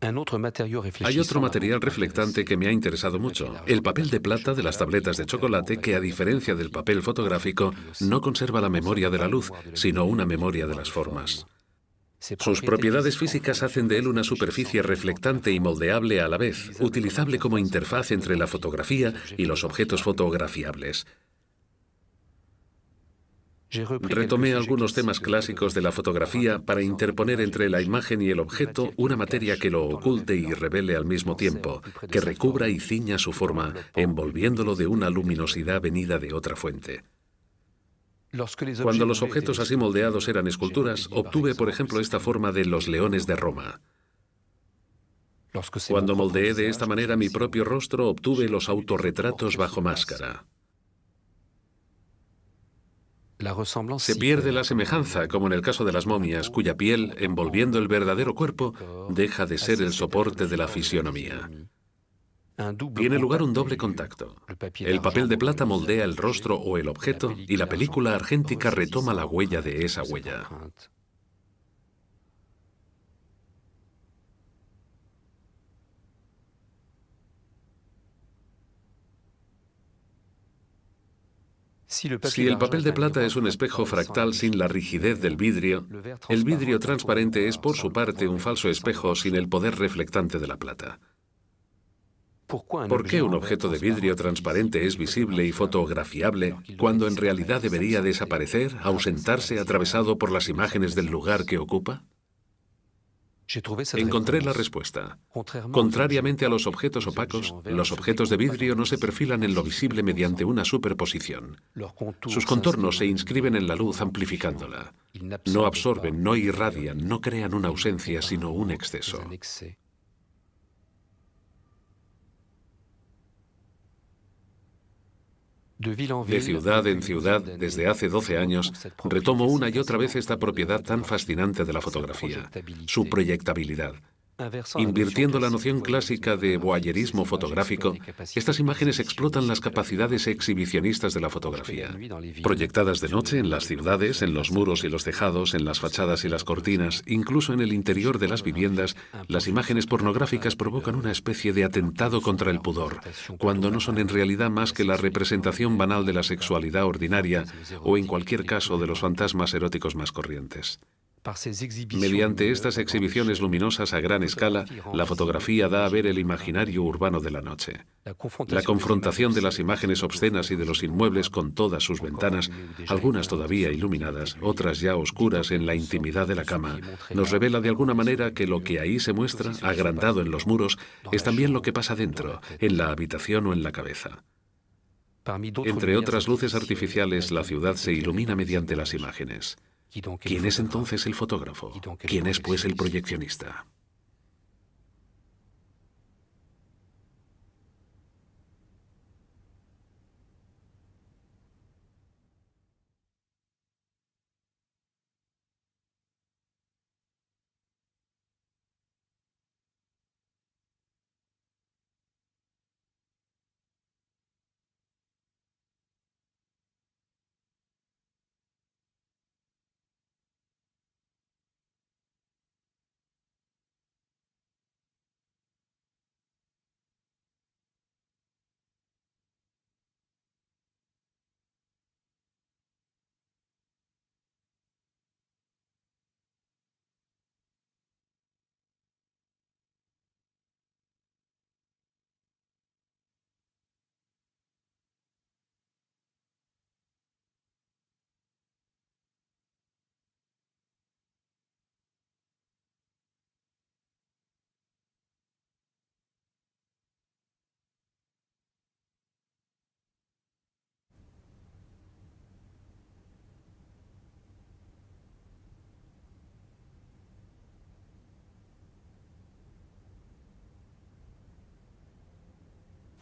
Hay otro material reflectante que me ha interesado mucho, el papel de plata de las tabletas de chocolate que, a diferencia del papel fotográfico, no conserva la memoria de la luz, sino una memoria de las formas. Sus propiedades físicas hacen de él una superficie reflectante y moldeable a la vez, utilizable como interfaz entre la fotografía y los objetos fotografiables. Retomé algunos temas clásicos de la fotografía para interponer entre la imagen y el objeto una materia que lo oculte y revele al mismo tiempo, que recubra y ciña su forma, envolviéndolo de una luminosidad venida de otra fuente. Cuando los objetos así moldeados eran esculturas, obtuve, por ejemplo, esta forma de los leones de Roma. Cuando moldeé de esta manera mi propio rostro, obtuve los autorretratos bajo máscara. Se pierde la semejanza, como en el caso de las momias, cuya piel, envolviendo el verdadero cuerpo, deja de ser el soporte de la fisionomía. Tiene lugar un doble contacto. El papel de plata moldea el rostro o el objeto y la película argéntica retoma la huella de esa huella. Si el papel de plata es un espejo fractal sin la rigidez del vidrio, el vidrio transparente es por su parte un falso espejo sin el poder reflectante de la plata. ¿Por qué un objeto de vidrio transparente es visible y fotografiable cuando en realidad debería desaparecer, ausentarse atravesado por las imágenes del lugar que ocupa? Encontré la respuesta. Contrariamente a los objetos opacos, los objetos de vidrio no se perfilan en lo visible mediante una superposición. Sus contornos se inscriben en la luz amplificándola. No absorben, no irradian, no crean una ausencia, sino un exceso. De ciudad en ciudad, desde hace 12 años, retomo una y otra vez esta propiedad tan fascinante de la fotografía, su proyectabilidad. Invirtiendo la noción clásica de voyerismo fotográfico, estas imágenes explotan las capacidades exhibicionistas de la fotografía. Proyectadas de noche en las ciudades, en los muros y los tejados, en las fachadas y las cortinas, incluso en el interior de las viviendas, las imágenes pornográficas provocan una especie de atentado contra el pudor, cuando no son en realidad más que la representación banal de la sexualidad ordinaria o, en cualquier caso, de los fantasmas eróticos más corrientes. Mediante estas exhibiciones luminosas a gran escala, la fotografía da a ver el imaginario urbano de la noche. La confrontación de las imágenes obscenas y de los inmuebles con todas sus ventanas, algunas todavía iluminadas, otras ya oscuras en la intimidad de la cama, nos revela de alguna manera que lo que ahí se muestra, agrandado en los muros, es también lo que pasa dentro, en la habitación o en la cabeza. Entre otras luces artificiales, la ciudad se ilumina mediante las imágenes. ¿Quién es entonces el fotógrafo? ¿Quién es, pues, el proyeccionista?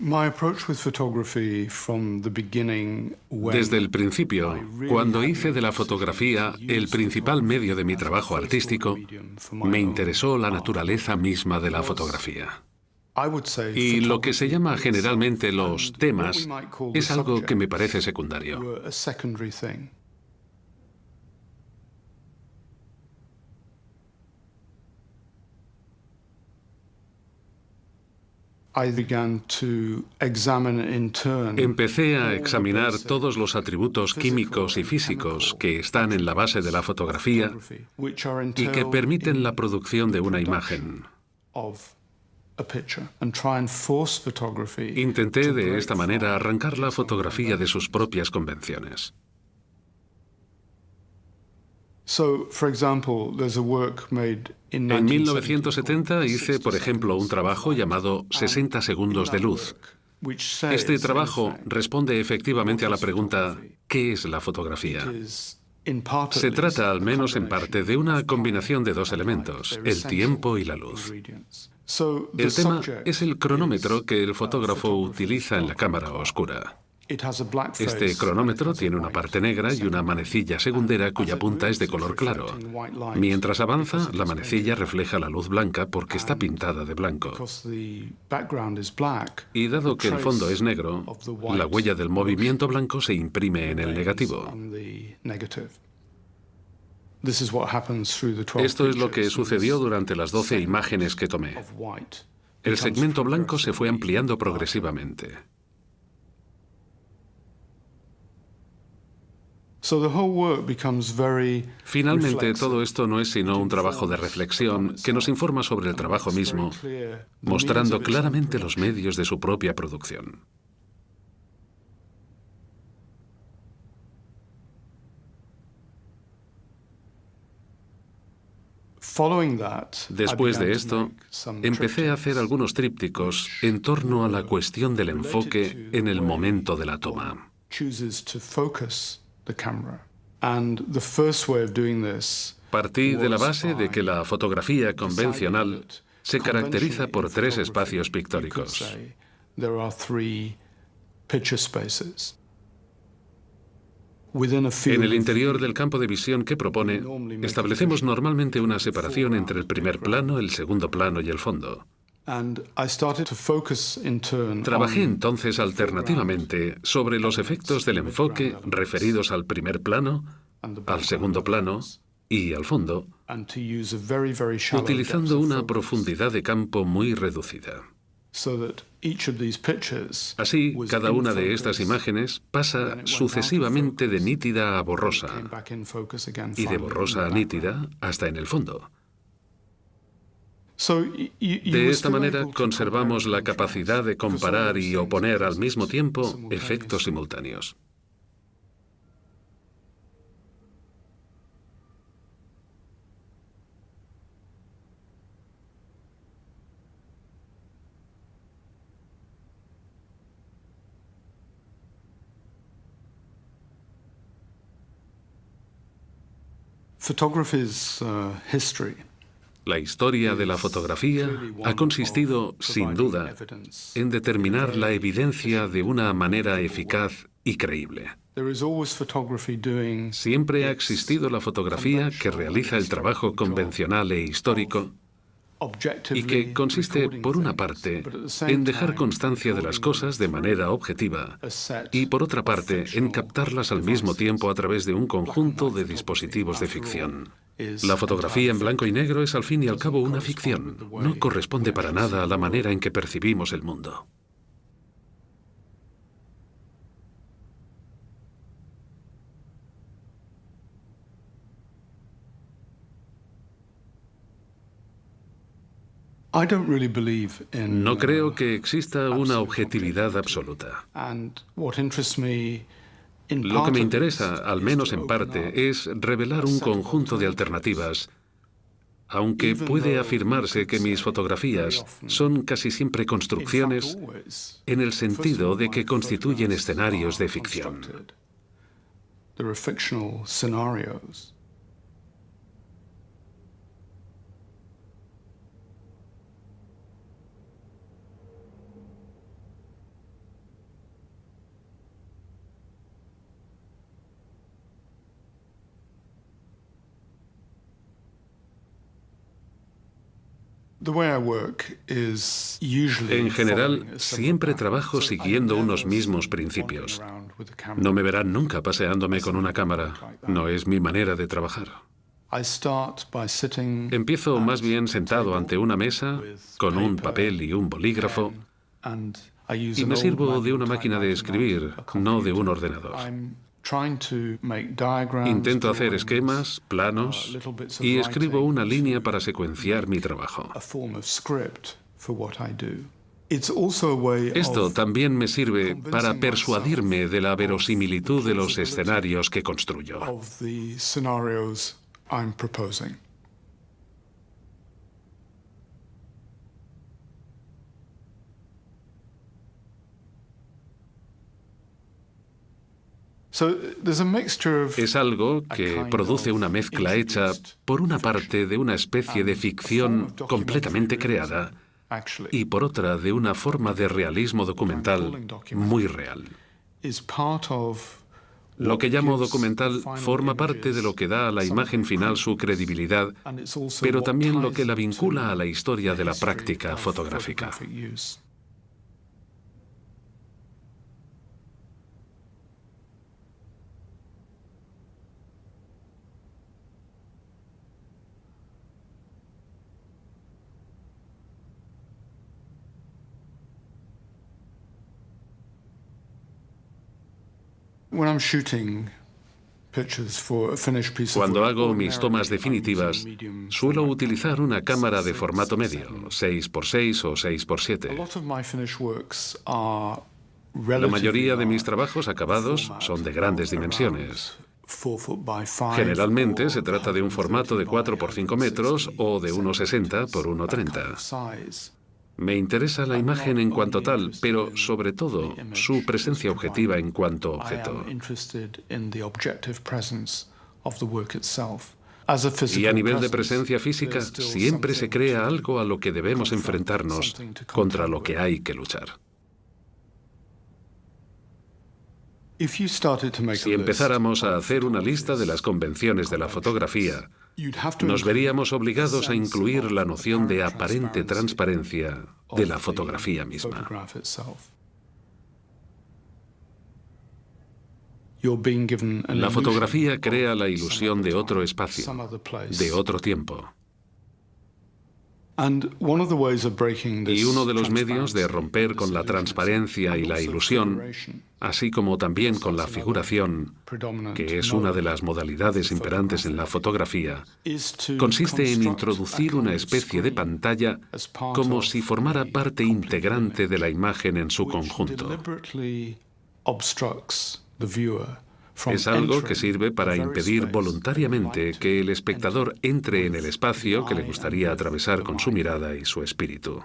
Desde el principio, cuando hice de la fotografía el principal medio de mi trabajo artístico, me interesó la naturaleza misma de la fotografía. Y lo que se llama generalmente los temas es algo que me parece secundario. Empecé a examinar todos los atributos químicos y físicos que están en la base de la fotografía y que permiten la producción de una imagen. Intenté de esta manera arrancar la fotografía de sus propias convenciones. En 1970 hice, por ejemplo, un trabajo llamado 60 segundos de luz. Este trabajo responde efectivamente a la pregunta ¿qué es la fotografía? Se trata, al menos en parte, de una combinación de dos elementos, el tiempo y la luz. El tema es el cronómetro que el fotógrafo utiliza en la cámara oscura. Este cronómetro tiene una parte negra y una manecilla segundera cuya punta es de color claro. Mientras avanza, la manecilla refleja la luz blanca porque está pintada de blanco. Y dado que el fondo es negro, la huella del movimiento blanco se imprime en el negativo. Esto es lo que sucedió durante las 12 imágenes que tomé. El segmento blanco se fue ampliando progresivamente. Finalmente, todo esto no es sino un trabajo de reflexión que nos informa sobre el trabajo mismo, mostrando claramente los medios de su propia producción. Después de esto, empecé a hacer algunos trípticos en torno a la cuestión del enfoque en el momento de la toma. Partí de la base de que la fotografía convencional se caracteriza por 3 espacios pictóricos. En el interior del campo de visión que propone, establecemos normalmente una separación entre el primer plano, el segundo plano y el fondo. Trabajé entonces alternativamente sobre los efectos del enfoque referidos al primer plano, al segundo plano y al fondo, utilizando una profundidad de campo muy reducida. Así, cada una de estas imágenes pasa sucesivamente de nítida a borrosa y de borrosa a nítida hasta en el fondo. De esta manera conservamos la capacidad de comparar y oponer al mismo tiempo efectos simultáneos. La historia de la fotografía ha consistido, sin duda, en determinar la evidencia de una manera eficaz y creíble. Siempre ha existido la fotografía que realiza el trabajo convencional e histórico y que consiste, por una parte, en dejar constancia de las cosas de manera objetiva y, por otra parte, en captarlas al mismo tiempo a través de un conjunto de dispositivos de ficción. La fotografía en blanco y negro es al fin y al cabo una ficción. No corresponde para nada a la manera en que percibimos el mundo. No creo que exista una objetividad absoluta. Lo que me interesa, al menos en parte, es revelar un conjunto de alternativas, aunque puede afirmarse que mis fotografías son casi siempre construcciones en el sentido de que constituyen escenarios de ficción. En general, siempre trabajo siguiendo unos mismos principios. No me verán nunca paseándome con una cámara. No es mi manera de trabajar. Empiezo más bien sentado ante una mesa, con un papel y un bolígrafo, y me sirvo de una máquina de escribir, no de un ordenador. Intento hacer esquemas, planos, y escribo una línea para secuenciar mi trabajo. Esto también me sirve para persuadirme de la verosimilitud de los escenarios que construyo. I'm proposing. Es algo que produce una mezcla hecha, por una parte, de una especie de ficción completamente creada y, por otra, de una forma de realismo documental muy real. Lo que llamo documental forma parte de lo que da a la imagen final su credibilidad, pero también lo que la vincula a la historia de la práctica fotográfica. Cuando hago mis tomas definitivas, suelo utilizar una cámara de formato medio, 6x6 o 6x7. La mayoría de mis trabajos acabados son de grandes dimensiones. Generalmente se trata de un formato de 4 por 5 metros o de 1,60 por 1,30. Me interesa la imagen en cuanto tal, pero sobre todo su presencia objetiva en cuanto objeto. Y a nivel de presencia física, siempre se crea algo a lo que debemos enfrentarnos, contra lo que hay que luchar. Si empezáramos a hacer una lista de las convenciones de la fotografía, nos veríamos obligados a incluir la noción de aparente transparencia de la fotografía misma. La fotografía crea la ilusión de otro espacio, de otro tiempo. Y uno de los medios de romper con la transparencia y la ilusión, así como también con la figuración, que es una de las modalidades imperantes en la fotografía, consiste en introducir una especie de pantalla como si formara parte integrante de la imagen en su conjunto. Es algo que sirve para impedir voluntariamente que el espectador entre en el espacio que le gustaría atravesar con su mirada y su espíritu.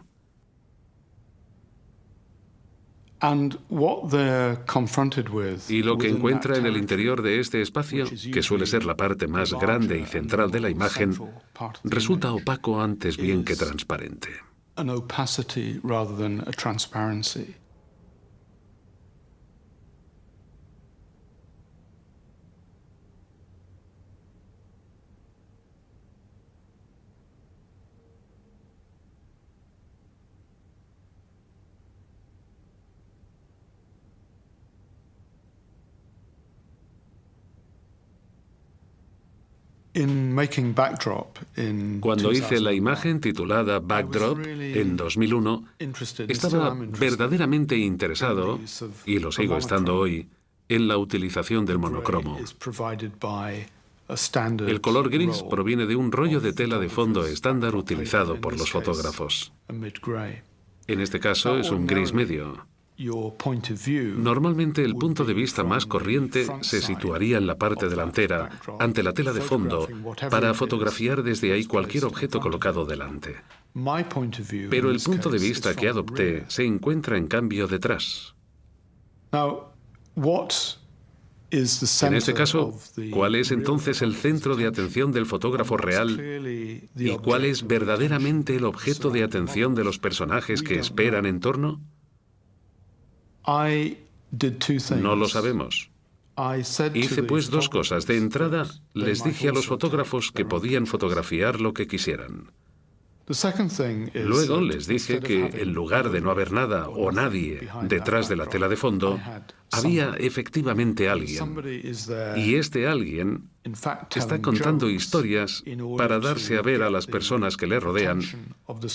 Y lo que encuentra en el interior de este espacio, que suele ser la parte más grande y central de la imagen, resulta opaco antes bien que transparente. Cuando hice la imagen titulada Backdrop en 2001, estaba verdaderamente interesado, y lo sigo estando hoy, en la utilización del monocromo. El color gris proviene de un rollo de tela de fondo estándar utilizado por los fotógrafos. En este caso es un gris medio. Normalmente el punto de vista más corriente se situaría en la parte delantera, ante la tela de fondo, para fotografiar desde ahí cualquier objeto colocado delante. Pero el punto de vista que adopté se encuentra en cambio detrás. En este caso, ¿cuál es entonces el centro de atención del fotógrafo real y cuál es verdaderamente el objeto de atención de los personajes que esperan en torno? No lo sabemos. Hice pues dos cosas. De entrada, les dije a los fotógrafos que podían fotografiar lo que quisieran. Luego les dije que en lugar de no haber nada o nadie detrás de la tela de fondo, había efectivamente alguien. Y este alguien está contando historias para darse a ver a las personas que le rodean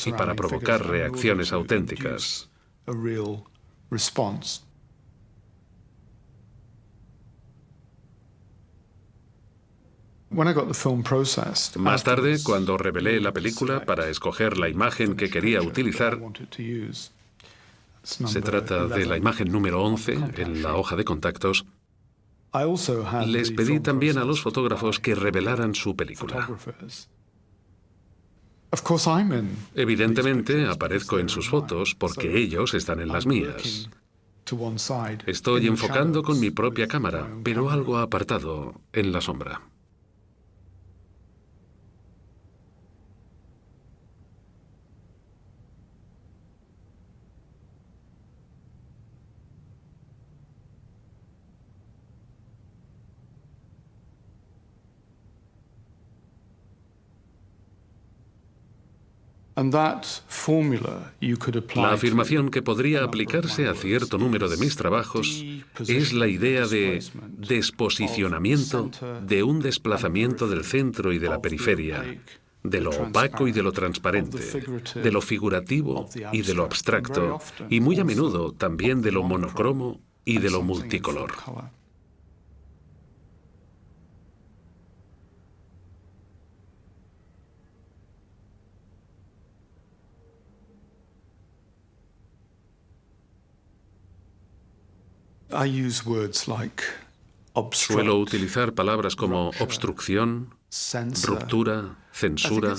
y para provocar reacciones auténticas. Más tarde, cuando revelé la película para escoger la imagen que quería utilizar, se trata de la imagen número 11 en la hoja de contactos, Les pedí también a los fotógrafos que revelaran su película. Evidentemente, aparezco en sus fotos porque ellos están en las mías. Estoy enfocando con mi propia cámara, pero algo apartado en la sombra. La afirmación que podría aplicarse a cierto número de mis trabajos es la idea de desposicionamiento, de un desplazamiento del centro y de la periferia, de lo opaco y de lo transparente, de lo figurativo y de lo abstracto, y muy a menudo también de lo monocromo y de lo multicolor. Suelo utilizar palabras como obstrucción, ruptura, censura.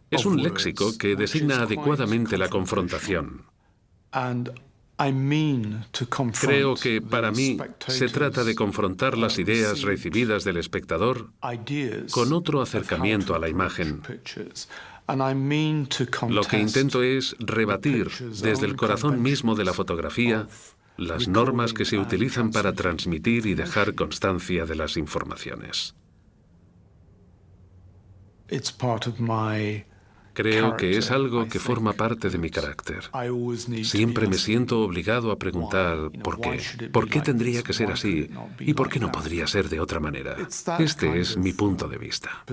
Es un léxico que designa adecuadamente la confrontación. Creo que para mí se trata de confrontar las ideas recibidas del espectador con otro acercamiento a la imagen. Lo que intento es rebatir desde el corazón mismo de la fotografía las normas que se utilizan para transmitir y dejar constancia de las informaciones. Creo que es algo que forma parte de mi carácter. Siempre me siento obligado a preguntar ¿por qué? ¿Por qué tendría que ser así? ¿Y por qué no podría ser de otra manera? Este es mi punto de vista.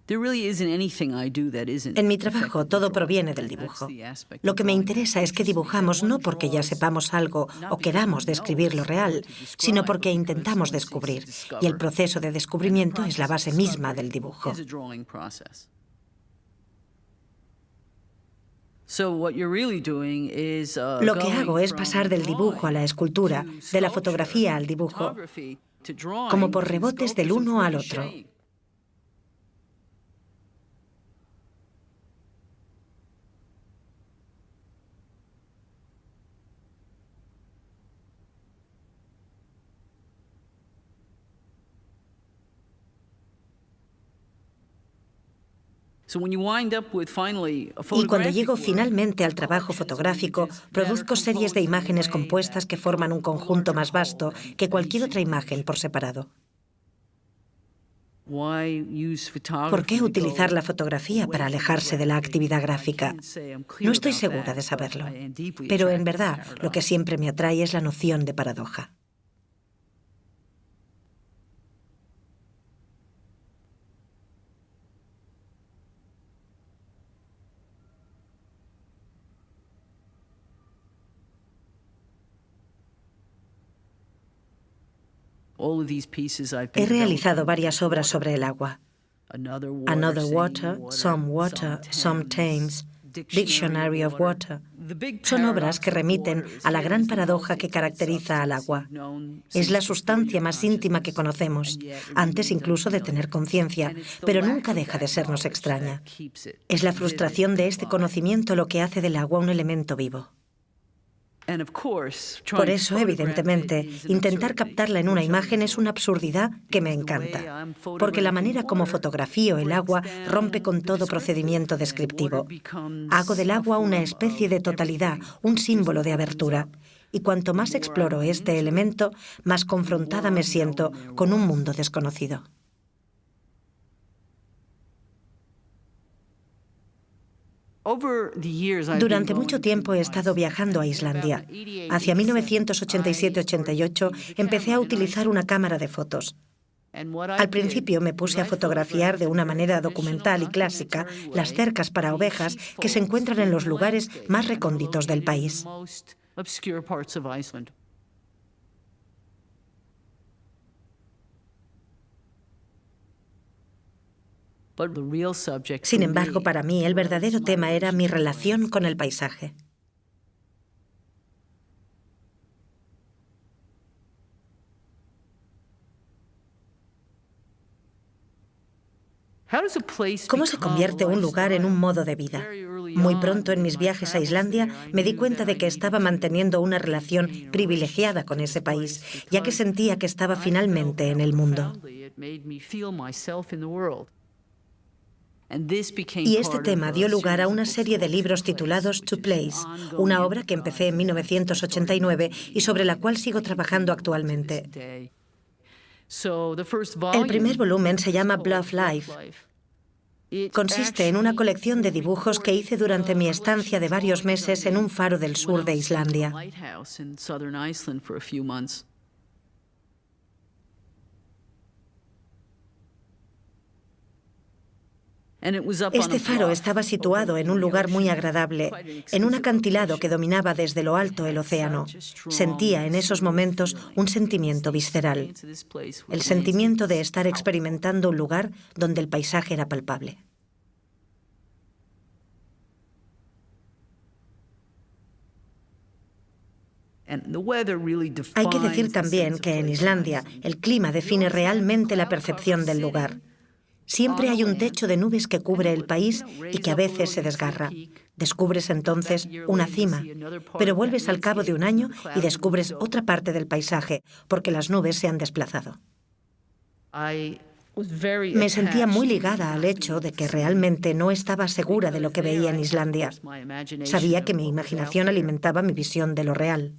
En mi trabajo todo proviene del dibujo. Lo que me interesa es que dibujamos no porque ya sepamos algo o queramos describir lo real, sino porque intentamos descubrir, y el proceso de descubrimiento es la base misma del dibujo. Lo que hago es pasar del dibujo a la escultura, de la fotografía al dibujo, como por rebotes del uno al otro. Y cuando llego finalmente al trabajo fotográfico, produzco series de imágenes compuestas que forman un conjunto más vasto que cualquier otra imagen por separado. ¿Por qué utilizar la fotografía para alejarse de la actividad gráfica? No estoy segura de saberlo, pero en verdad lo que siempre me atrae es la noción de paradoja. He realizado varias obras sobre el agua. Another Water, Some Thames, Dictionary of Water. Son obras que remiten a la gran paradoja que caracteriza al agua. Es la sustancia más íntima que conocemos, antes incluso de tener conciencia, pero nunca deja de sernos extraña. Es la frustración de este conocimiento lo que hace del agua un elemento vivo. Por eso, evidentemente, intentar captarla en una imagen es una absurdidad que me encanta, porque la manera como fotografío el agua rompe con todo procedimiento descriptivo. Hago del agua una especie de totalidad, un símbolo de abertura, y cuanto más exploro este elemento, más confrontada me siento con un mundo desconocido. Durante mucho tiempo he estado viajando a Islandia. Hacia 1987-88 empecé a utilizar una cámara de fotos. Al principio me puse a fotografiar de una manera documental y clásica las cercas para ovejas que se encuentran en los lugares más recónditos del país. Sin embargo, para mí el verdadero tema era mi relación con el paisaje. ¿Cómo se convierte un lugar en un modo de vida? Muy pronto en mis viajes a Islandia me di cuenta de que estaba manteniendo una relación privilegiada con ese país, ya que sentía que estaba finalmente en el mundo. Y este tema dio lugar a una serie de libros titulados To Place, una obra que empecé en 1989 y sobre la cual sigo trabajando actualmente. El primer volumen se llama Bluff Life. Consiste en una colección de dibujos que hice durante mi estancia de varios meses en un faro del sur de Islandia. Este faro estaba situado en un lugar muy agradable, en un acantilado que dominaba desde lo alto el océano. Sentía en esos momentos un sentimiento visceral, el sentimiento de estar experimentando un lugar donde el paisaje era palpable. Hay que decir también que en Islandia el clima define realmente la percepción del lugar. Siempre hay un techo de nubes que cubre el país y que a veces se desgarra. Descubres entonces una cima, pero vuelves al cabo de un año y descubres otra parte del paisaje, porque las nubes se han desplazado. Me sentía muy ligada al hecho de que realmente no estaba segura de lo que veía en Islandia. Sabía que mi imaginación alimentaba mi visión de lo real.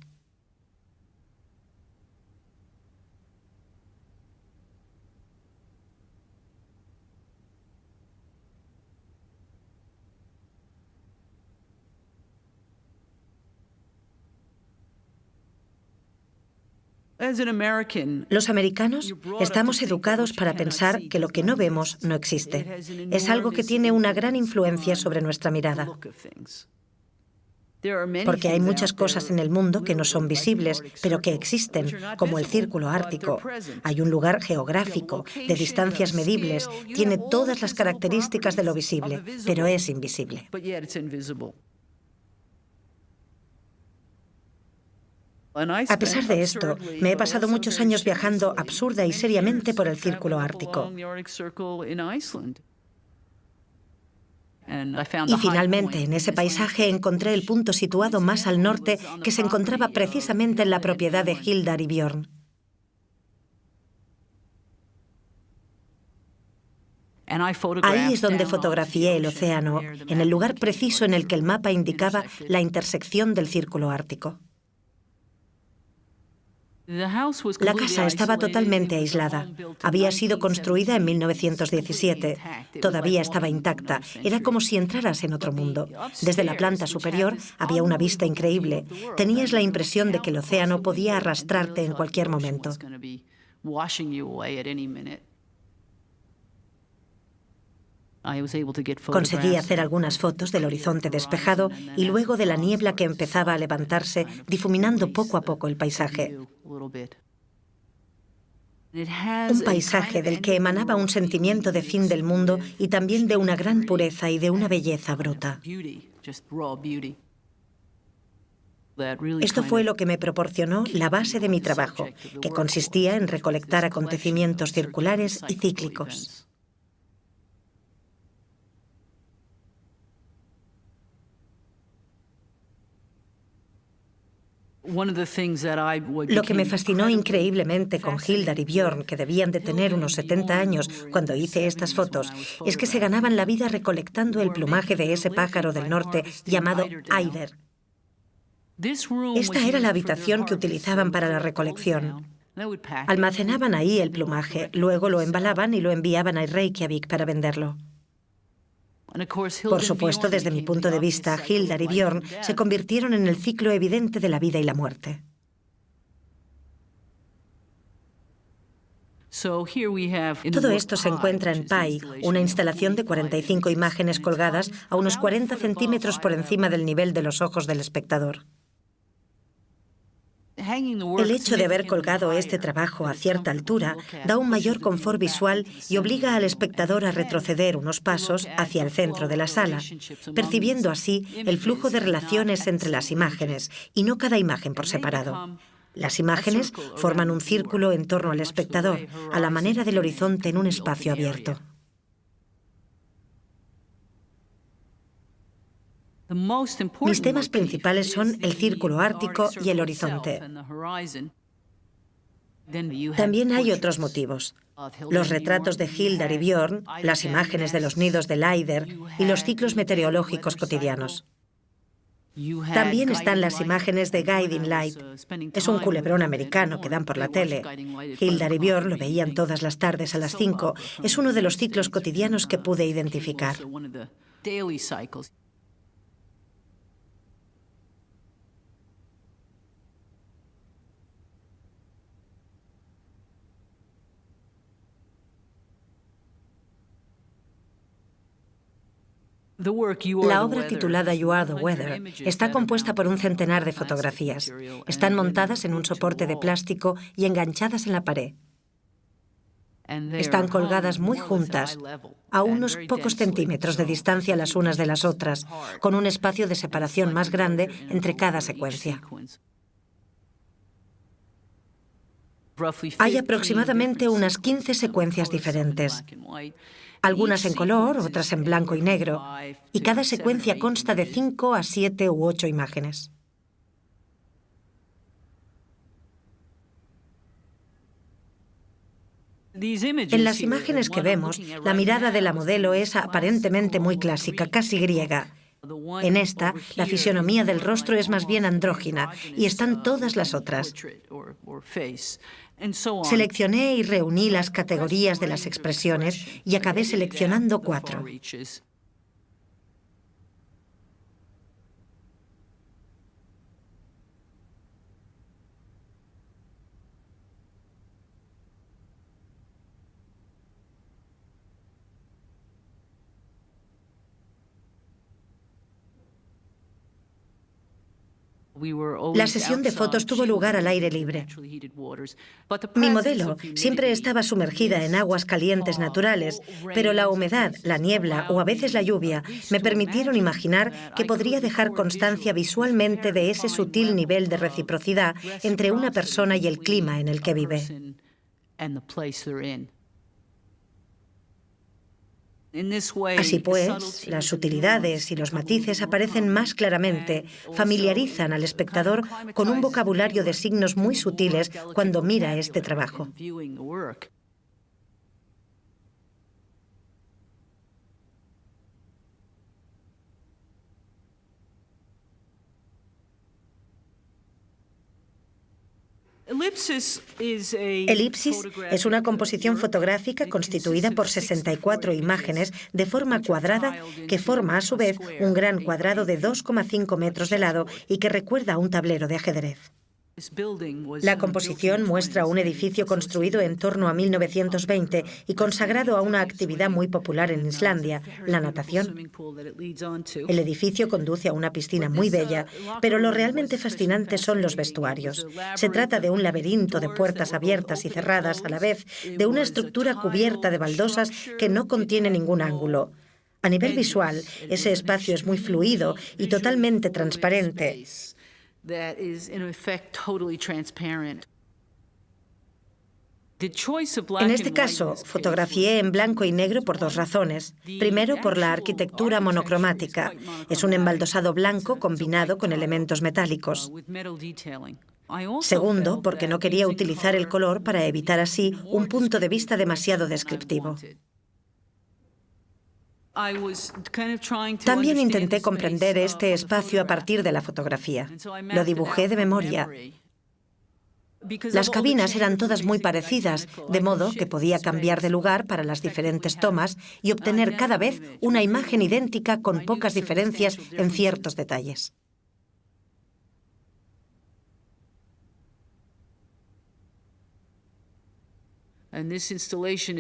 Los americanos estamos educados para pensar que lo que no vemos no existe. Es algo que tiene una gran influencia sobre nuestra mirada. Porque hay muchas cosas en el mundo que no son visibles, pero que existen, como el Círculo Ártico. Hay un lugar geográfico, de distancias medibles, tiene todas las características de lo visible, pero es invisible. A pesar de esto, me he pasado muchos años viajando absurda y seriamente por el Círculo Ártico. Y finalmente, en ese paisaje encontré el punto situado más al norte que se encontraba precisamente en la propiedad de Hildar y Björn. Ahí es donde fotografié el océano, en el lugar preciso en el que el mapa indicaba la intersección del Círculo Ártico. La casa estaba totalmente aislada. Había sido construida en 1917. Todavía estaba intacta. Era como si entraras en otro mundo. Desde la planta superior había una vista increíble. Tenías la impresión de que el océano podía arrastrarte en cualquier momento. Conseguí hacer algunas fotos del horizonte despejado y luego de la niebla que empezaba a levantarse, difuminando poco a poco el paisaje. Un paisaje del que emanaba un sentimiento de fin del mundo y también de una gran pureza y de una belleza bruta. Esto fue lo que me proporcionó la base de mi trabajo, que consistía en recolectar acontecimientos circulares y cíclicos. Lo que me fascinó increíblemente con Hildar y Björn, que debían de tener unos 70 años cuando hice estas fotos, es que se ganaban la vida recolectando el plumaje de ese pájaro del norte llamado eider. Esta era la habitación que utilizaban para la recolección. Almacenaban ahí el plumaje, luego lo embalaban y lo enviaban a Reykjavik para venderlo. Por supuesto, desde mi punto de vista, Hildar y Björn se convirtieron en el ciclo evidente de la vida y la muerte. Todo esto se encuentra en Pai, una instalación de 45 imágenes colgadas a unos 40 centímetros por encima del nivel de los ojos del espectador. El hecho de haber colgado este trabajo a cierta altura da un mayor confort visual y obliga al espectador a retroceder unos pasos hacia el centro de la sala, percibiendo así el flujo de relaciones entre las imágenes y no cada imagen por separado. Las imágenes forman un círculo en torno al espectador, a la manera del horizonte en un espacio abierto. Mis temas principales son el círculo ártico y el horizonte. También hay otros motivos. Los retratos de Hildar y Björn, las imágenes de los nidos del eider y los ciclos meteorológicos cotidianos. También están las imágenes de Guiding Light. Es un culebrón americano que dan por la tele. Hildar y Björn lo veían todas las tardes a las 5. Es uno de los ciclos cotidianos que pude identificar. La obra titulada You Are the Weather está compuesta por un centenar de fotografías. Están montadas en un soporte de plástico y enganchadas en la pared. Están colgadas muy juntas, a unos pocos centímetros de distancia las unas de las otras, con un espacio de separación más grande entre cada secuencia. Hay aproximadamente unas 15 secuencias diferentes. Algunas en color, otras en blanco y negro, y cada secuencia consta de 5 a 7 u 8 imágenes. En las imágenes que vemos, la mirada de la modelo es aparentemente muy clásica, casi griega. En esta, la fisionomía del rostro es más bien andrógina, y están todas las otras. Seleccioné y reuní las categorías de las expresiones y acabé seleccionando 4. La sesión de fotos tuvo lugar al aire libre. Mi modelo siempre estaba sumergida en aguas calientes naturales, pero la humedad, la niebla o a veces la lluvia me permitieron imaginar que podría dejar constancia visualmente de ese sutil nivel de reciprocidad entre una persona y el clima en el que vive. Así pues, las sutilidades y los matices aparecen más claramente, familiarizan al espectador con un vocabulario de signos muy sutiles cuando mira este trabajo. Elipsis es una composición fotográfica constituida por 64 imágenes de forma cuadrada que forma a su vez un gran cuadrado de 2,5 metros de lado y que recuerda a un tablero de ajedrez. La composición muestra un edificio construido en torno a 1920 y consagrado a una actividad muy popular en Islandia, la natación. El edificio conduce a una piscina muy bella, pero lo realmente fascinante son los vestuarios. Se trata de un laberinto de puertas abiertas y cerradas a la vez, de una estructura cubierta de baldosas que no contiene ningún ángulo. A nivel visual, ese espacio es muy fluido y totalmente transparente. En este caso, fotografié en blanco y negro por dos razones. Primero, por la arquitectura monocromática. Es un embaldosado blanco combinado con elementos metálicos. Segundo, porque no quería utilizar el color para evitar así un punto de vista demasiado descriptivo. También intenté comprender este espacio a partir de la fotografía. Lo dibujé de memoria. Las cabinas eran todas muy parecidas, de modo que podía cambiar de lugar para las diferentes tomas y obtener cada vez una imagen idéntica con pocas diferencias en ciertos detalles.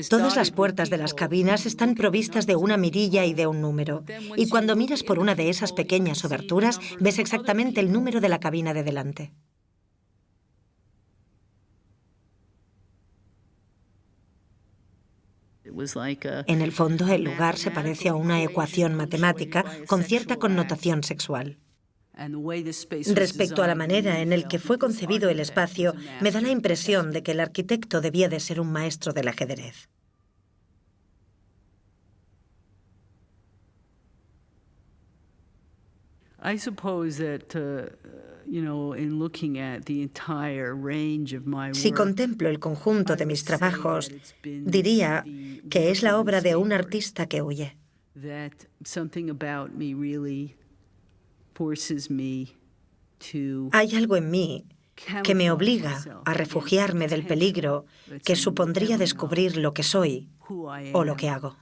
Todas las puertas de las cabinas están provistas de una mirilla y de un número. Y cuando miras por una de esas pequeñas oberturas, ves exactamente el número de la cabina de delante. En el fondo, el lugar se parece a una ecuación matemática con cierta connotación sexual. Respecto a la manera en la que fue concebido el espacio, me da la impresión de que el arquitecto debía de ser un maestro del ajedrez. Si contemplo el conjunto de mis trabajos, diría que es la obra de un artista que huye. Hay algo en mí que me obliga a refugiarme del peligro que supondría descubrir lo que soy o lo que hago.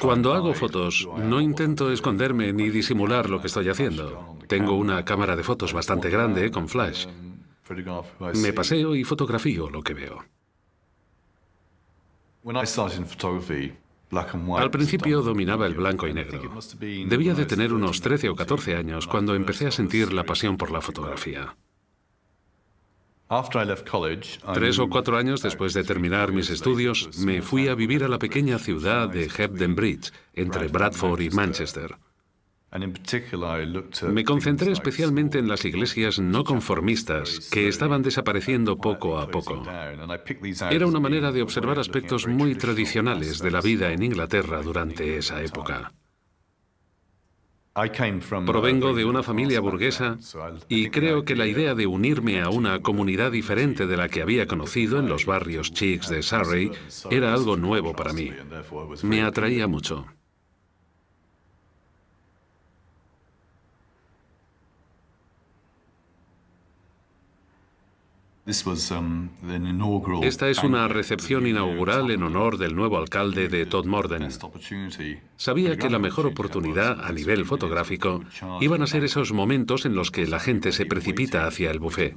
Cuando hago fotos, no intento esconderme ni disimular lo que estoy haciendo. Tengo una cámara de fotos bastante grande con flash. Me paseo y fotografío lo que veo. Al principio dominaba el blanco y negro. Debía de tener unos 13 o 14 años cuando empecé a sentir la pasión por la fotografía. 3 o 4 años después de terminar mis estudios, me fui a vivir a la pequeña ciudad de Hebden Bridge, entre Bradford y Manchester. Me concentré especialmente en las iglesias no conformistas, que estaban desapareciendo poco a poco. Era una manera de observar aspectos muy tradicionales de la vida en Inglaterra durante esa época. Provengo de una familia burguesa y creo que la idea de unirme a una comunidad diferente de la que había conocido en los barrios chics de Surrey era algo nuevo para mí. Me atraía mucho. Esta es una recepción inaugural en honor del nuevo alcalde de Todmorden. Sabía que la mejor oportunidad a nivel fotográfico iban a ser esos momentos en los que la gente se precipita hacia el buffet.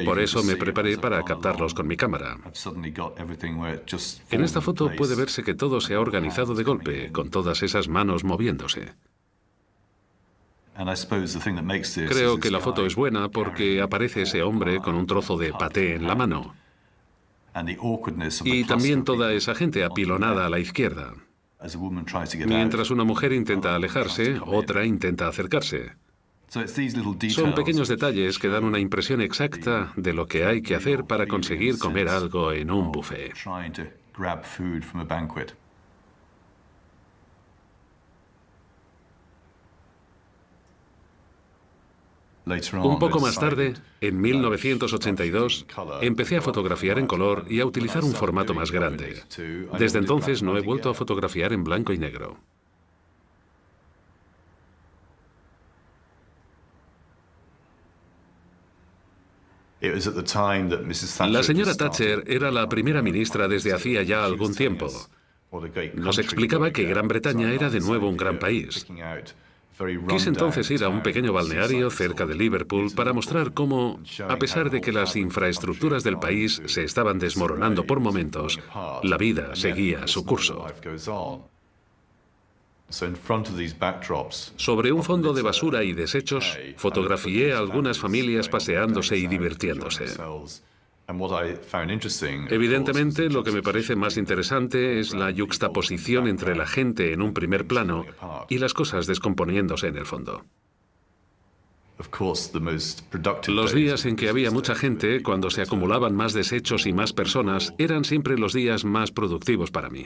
Por eso me preparé para captarlos con mi cámara. En esta foto puede verse que todo se ha organizado de golpe, con todas esas manos moviéndose. Creo que la foto es buena porque aparece ese hombre con un trozo de paté en la mano. Y también toda esa gente apilonada a la izquierda. Mientras una mujer intenta alejarse, otra intenta acercarse. Son pequeños detalles que dan una impresión exacta de lo que hay que hacer para conseguir comer algo en un buffet. Un poco más tarde, en 1982, empecé a fotografiar en color y a utilizar un formato más grande. Desde entonces no he vuelto a fotografiar en blanco y negro. La señora Thatcher era la primera ministra desde hacía ya algún tiempo. Nos explicaba que Gran Bretaña era de nuevo un gran país. Quise entonces ir a un pequeño balneario cerca de Liverpool para mostrar cómo, a pesar de que las infraestructuras del país se estaban desmoronando por momentos, la vida seguía su curso. Sobre un fondo de basura y desechos, fotografié a algunas familias paseándose y divirtiéndose. Evidentemente, lo que me parece más interesante es la yuxtaposición entre la gente en un primer plano y las cosas descomponiéndose en el fondo. Los días en que había mucha gente, cuando se acumulaban más desechos y más personas, eran siempre los días más productivos para mí.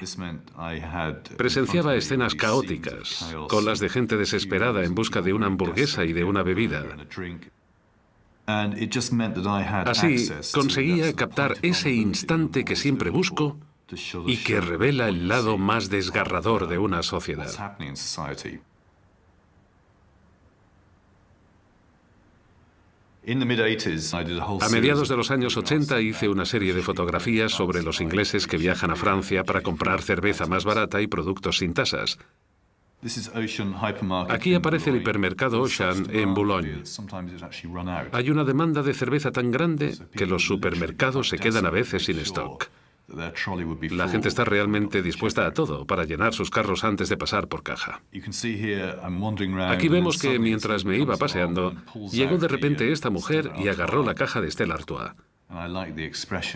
Presenciaba escenas caóticas, colas de gente desesperada en busca de una hamburguesa y de una bebida. Así, conseguía captar ese instante que siempre busco y que revela el lado más desgarrador de una sociedad. A mediados de los años 80 hice una serie de fotografías sobre los ingleses que viajan a Francia para comprar cerveza más barata y productos sin tasas. Aquí aparece el hipermercado Auchan en Boulogne. Hay una demanda de cerveza tan grande que los supermercados se quedan a veces sin stock. La gente está realmente dispuesta a todo para llenar sus carros antes de pasar por caja. Aquí vemos que mientras me iba paseando, llegó de repente esta mujer y agarró la caja de Stella Artois.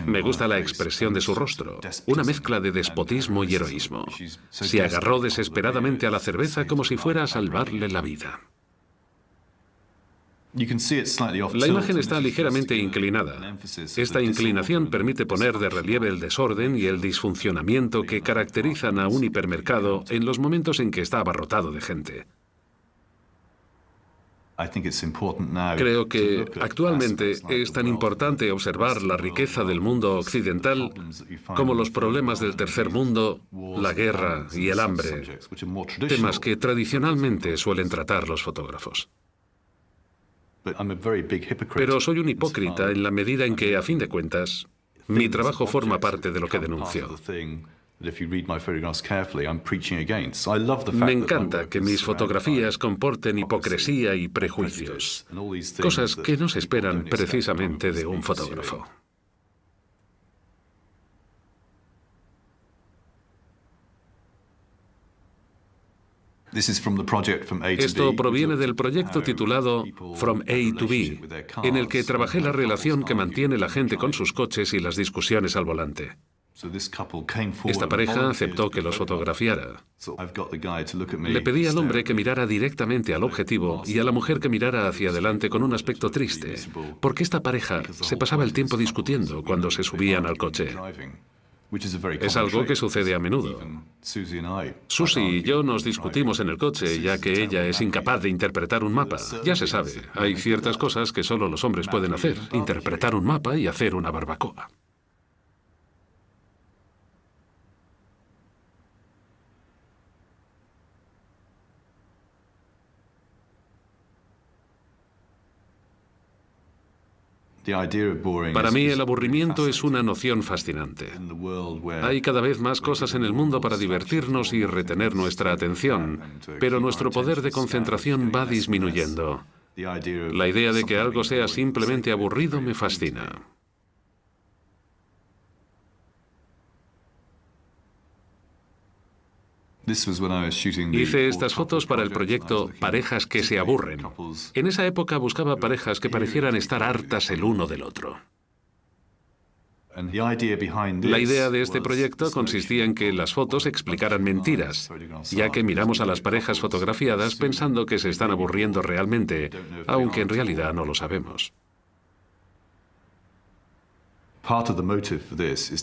Me gusta la expresión de su rostro, una mezcla de despotismo y heroísmo. Se agarró desesperadamente a la cerveza como si fuera a salvarle la vida. La imagen está ligeramente inclinada. Esta inclinación permite poner de relieve el desorden y el disfuncionamiento que caracterizan a un hipermercado en los momentos en que está abarrotado de gente. Creo que actualmente es tan importante observar la riqueza del mundo occidental como los problemas del tercer mundo, la guerra y el hambre, temas que tradicionalmente suelen tratar los fotógrafos. Pero soy un hipócrita en la medida en que, a fin de cuentas, mi trabajo forma parte de lo que denuncio. Me encanta que mis fotografías comporten hipocresía y prejuicios, cosas que no se esperan precisamente de un fotógrafo. Esto proviene del proyecto titulado From A to B, en el que trabajé la relación que mantiene la gente con sus coches y las discusiones al volante. Esta pareja aceptó que los fotografiara. Le pedí al hombre que mirara directamente al objetivo y a la mujer que mirara hacia adelante con un aspecto triste, porque esta pareja se pasaba el tiempo discutiendo cuando se subían al coche. Es algo que sucede a menudo. Susie y yo nos discutimos en el coche, ya que ella es incapaz de interpretar un mapa. Ya se sabe, hay ciertas cosas que solo los hombres pueden hacer: interpretar un mapa y hacer una barbacoa. Para mí, el aburrimiento es una noción fascinante. Hay cada vez más cosas en el mundo para divertirnos y retener nuestra atención, pero nuestro poder de concentración va disminuyendo. La idea de que algo sea simplemente aburrido me fascina. Hice estas fotos para el proyecto Parejas que se aburren. En esa época buscaba parejas que parecieran estar hartas el uno del otro. La idea de este proyecto consistía en que las fotos explicaran mentiras, ya que miramos a las parejas fotografiadas pensando que se están aburriendo realmente, aunque en realidad no lo sabemos.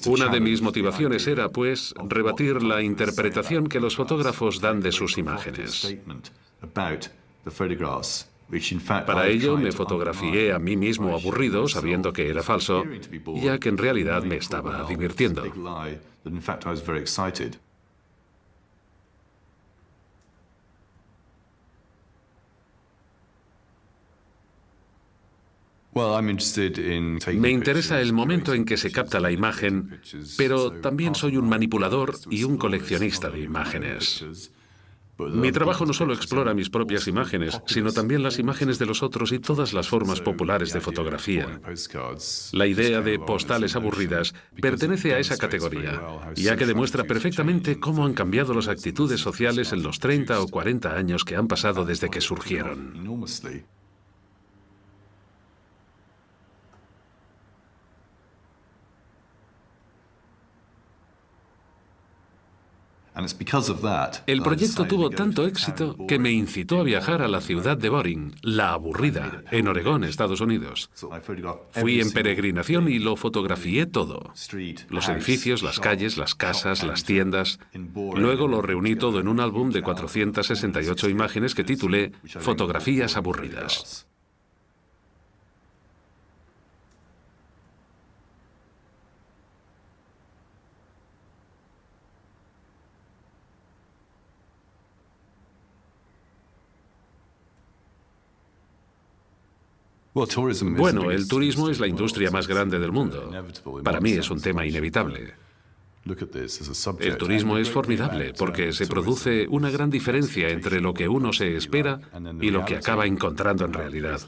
Una de mis motivaciones era, pues, rebatir la interpretación que los fotógrafos dan de sus imágenes. Para ello me fotografié a mí mismo aburrido, sabiendo que era falso, ya que en realidad me estaba divirtiendo. Me interesa el momento en que se capta la imagen, pero también soy un manipulador y un coleccionista de imágenes. Mi trabajo no solo explora mis propias imágenes, sino también las imágenes de los otros y todas las formas populares de fotografía. La idea de postales aburridas pertenece a esa categoría, ya que demuestra perfectamente cómo han cambiado las actitudes sociales en los 30 o 40 años que han pasado desde que surgieron. El proyecto tuvo tanto éxito que me incitó a viajar a la ciudad de Boring, La Aburrida, en Oregón, Estados Unidos. Fui en peregrinación y lo fotografié todo. Los edificios, las calles, las casas, las tiendas. Luego lo reuní todo en un álbum de 468 imágenes que titulé Fotografías aburridas. Bueno, el turismo es la industria más grande del mundo. Para mí es un tema inevitable. El turismo es formidable porque se produce una gran diferencia entre lo que uno se espera y lo que acaba encontrando en realidad.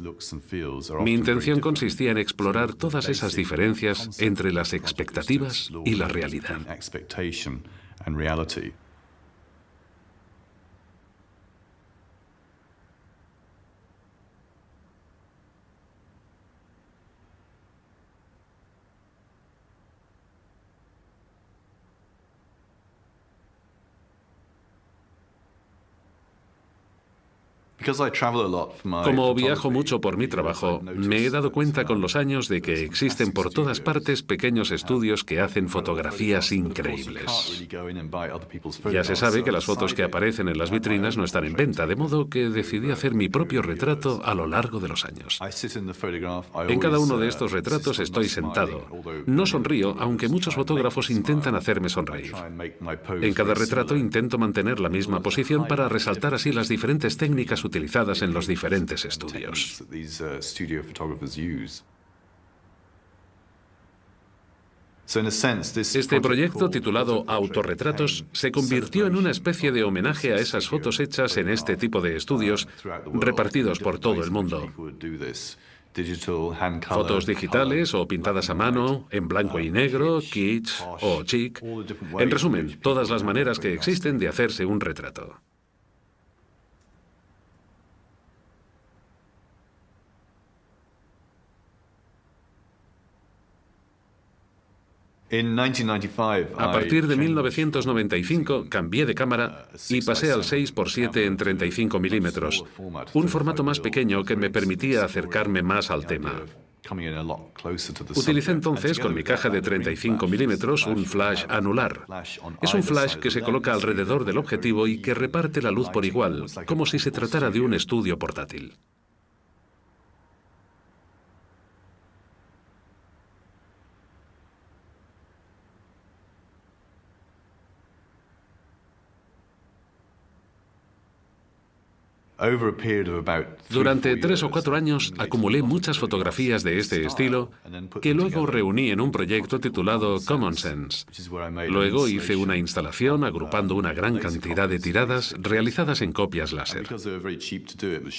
Mi intención consistía en explorar todas esas diferencias entre las expectativas y la realidad. Como viajo mucho por mi trabajo, me he dado cuenta con los años de que existen por todas partes pequeños estudios que hacen fotografías increíbles. Ya se sabe que las fotos que aparecen en las vitrinas no están en venta, de modo que decidí hacer mi propio retrato a lo largo de los años. En cada uno de estos retratos estoy sentado. No sonrío, aunque muchos fotógrafos intentan hacerme sonreír. En cada retrato intento mantener la misma posición para resaltar así las diferentes técnicas utilizadas en los diferentes estudios. Este proyecto, titulado Autorretratos, se convirtió en una especie de homenaje a esas fotos hechas en este tipo de estudios, repartidos por todo el mundo. Fotos digitales o pintadas a mano, en blanco y negro, kitsch o chic. En resumen, todas las maneras que existen de hacerse un retrato. A partir de 1995 cambié de cámara y pasé al 6x7 en 35 milímetros, un formato más pequeño que me permitía acercarme más al tema. Utilicé entonces con mi caja de 35 milímetros un flash anular. Es un flash que se coloca alrededor del objetivo y que reparte la luz por igual, como si se tratara de un estudio portátil. Durante 3 o 4 años acumulé muchas fotografías de este estilo que luego reuní en un proyecto titulado Common Sense. Luego hice una instalación agrupando una gran cantidad de tiradas realizadas en copias láser.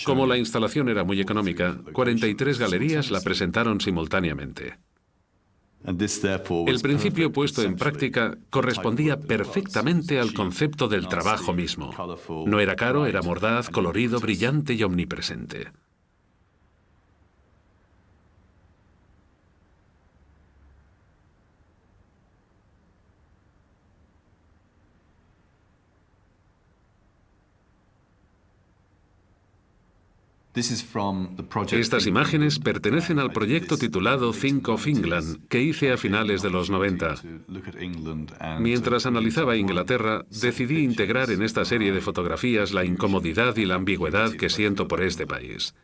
Como la instalación era muy económica, 43 galerías la presentaron simultáneamente. El principio puesto en práctica correspondía perfectamente al concepto del trabajo mismo. No era caro, era mordaz, colorido, brillante y omnipresente. Estas imágenes pertenecen al proyecto titulado Think of England, que hice a finales de los 90. Mientras analizaba Inglaterra, decidí integrar en esta serie de fotografías la incomodidad y la ambigüedad que siento por este país.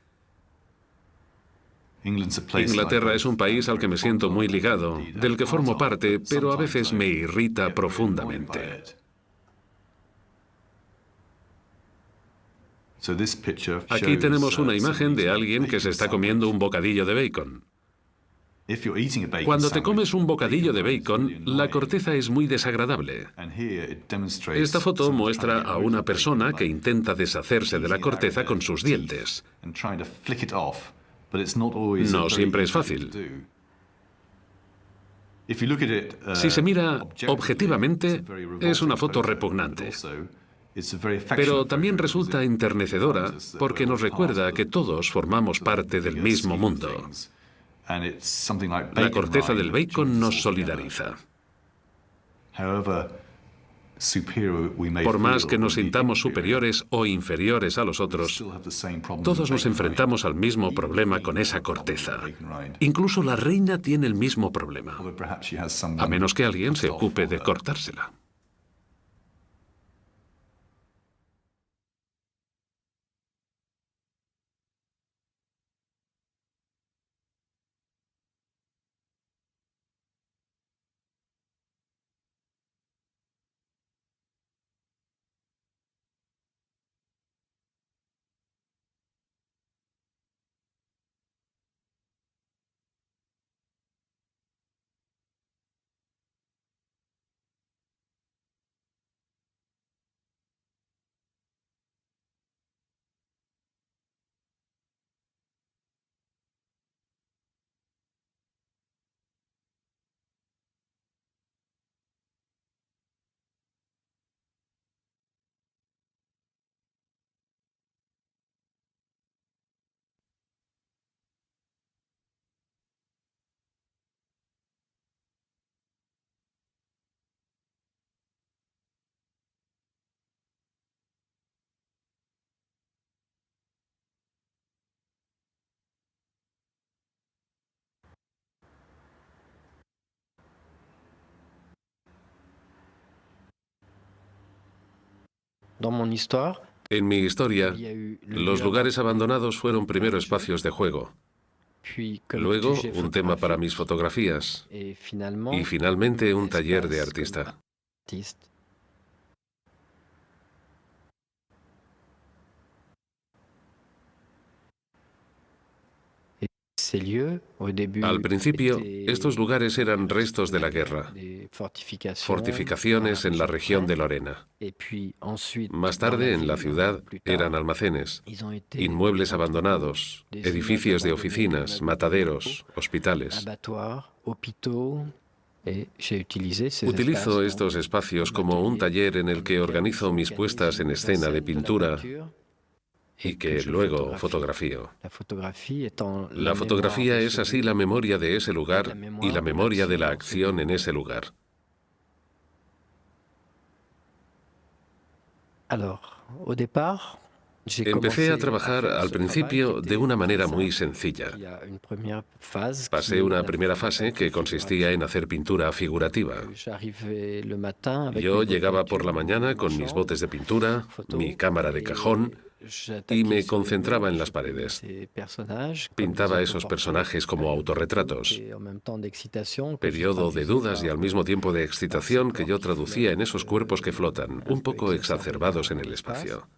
Inglaterra es un país al que me siento muy ligado, del que formo parte, pero a veces me irrita profundamente. Aquí tenemos una imagen de alguien que se está comiendo un bocadillo de bacon. Cuando te comes un bocadillo de bacon, la corteza es muy desagradable. Esta foto muestra a una persona que intenta deshacerse de la corteza con sus dientes. No siempre es fácil. Si se mira objetivamente, es una foto repugnante. Pero también resulta enternecedora porque nos recuerda que todos formamos parte del mismo mundo. La corteza del bacon nos solidariza. Por más que nos sintamos superiores o inferiores a los otros, todos nos enfrentamos al mismo problema con esa corteza. Incluso la reina tiene el mismo problema, a menos que alguien se ocupe de cortársela. En mi historia, los lugares abandonados fueron primero espacios de juego, luego un tema para mis fotografías y finalmente un taller de artista. Al principio, estos lugares eran restos de la guerra, fortificaciones en la región de Lorena. Más tarde, en la ciudad, eran almacenes, inmuebles abandonados, edificios de oficinas, mataderos, hospitales. Utilizo estos espacios como un taller en el que organizo mis puestas en escena de pintura y que luego fotografío. La fotografía es así la memoria de ese lugar y la memoria de la acción en ese lugar. Empecé a trabajar al principio de una manera muy sencilla. Pasé una primera fase que consistía en hacer pintura figurativa. Yo llegaba por la mañana con mis botes de pintura, mi cámara de cajón, y me concentraba en las paredes. Pintaba esos personajes como autorretratos. Periodo de dudas y al mismo tiempo de excitación que yo traducía en esos cuerpos que flotan, un poco exacerbados en el espacio.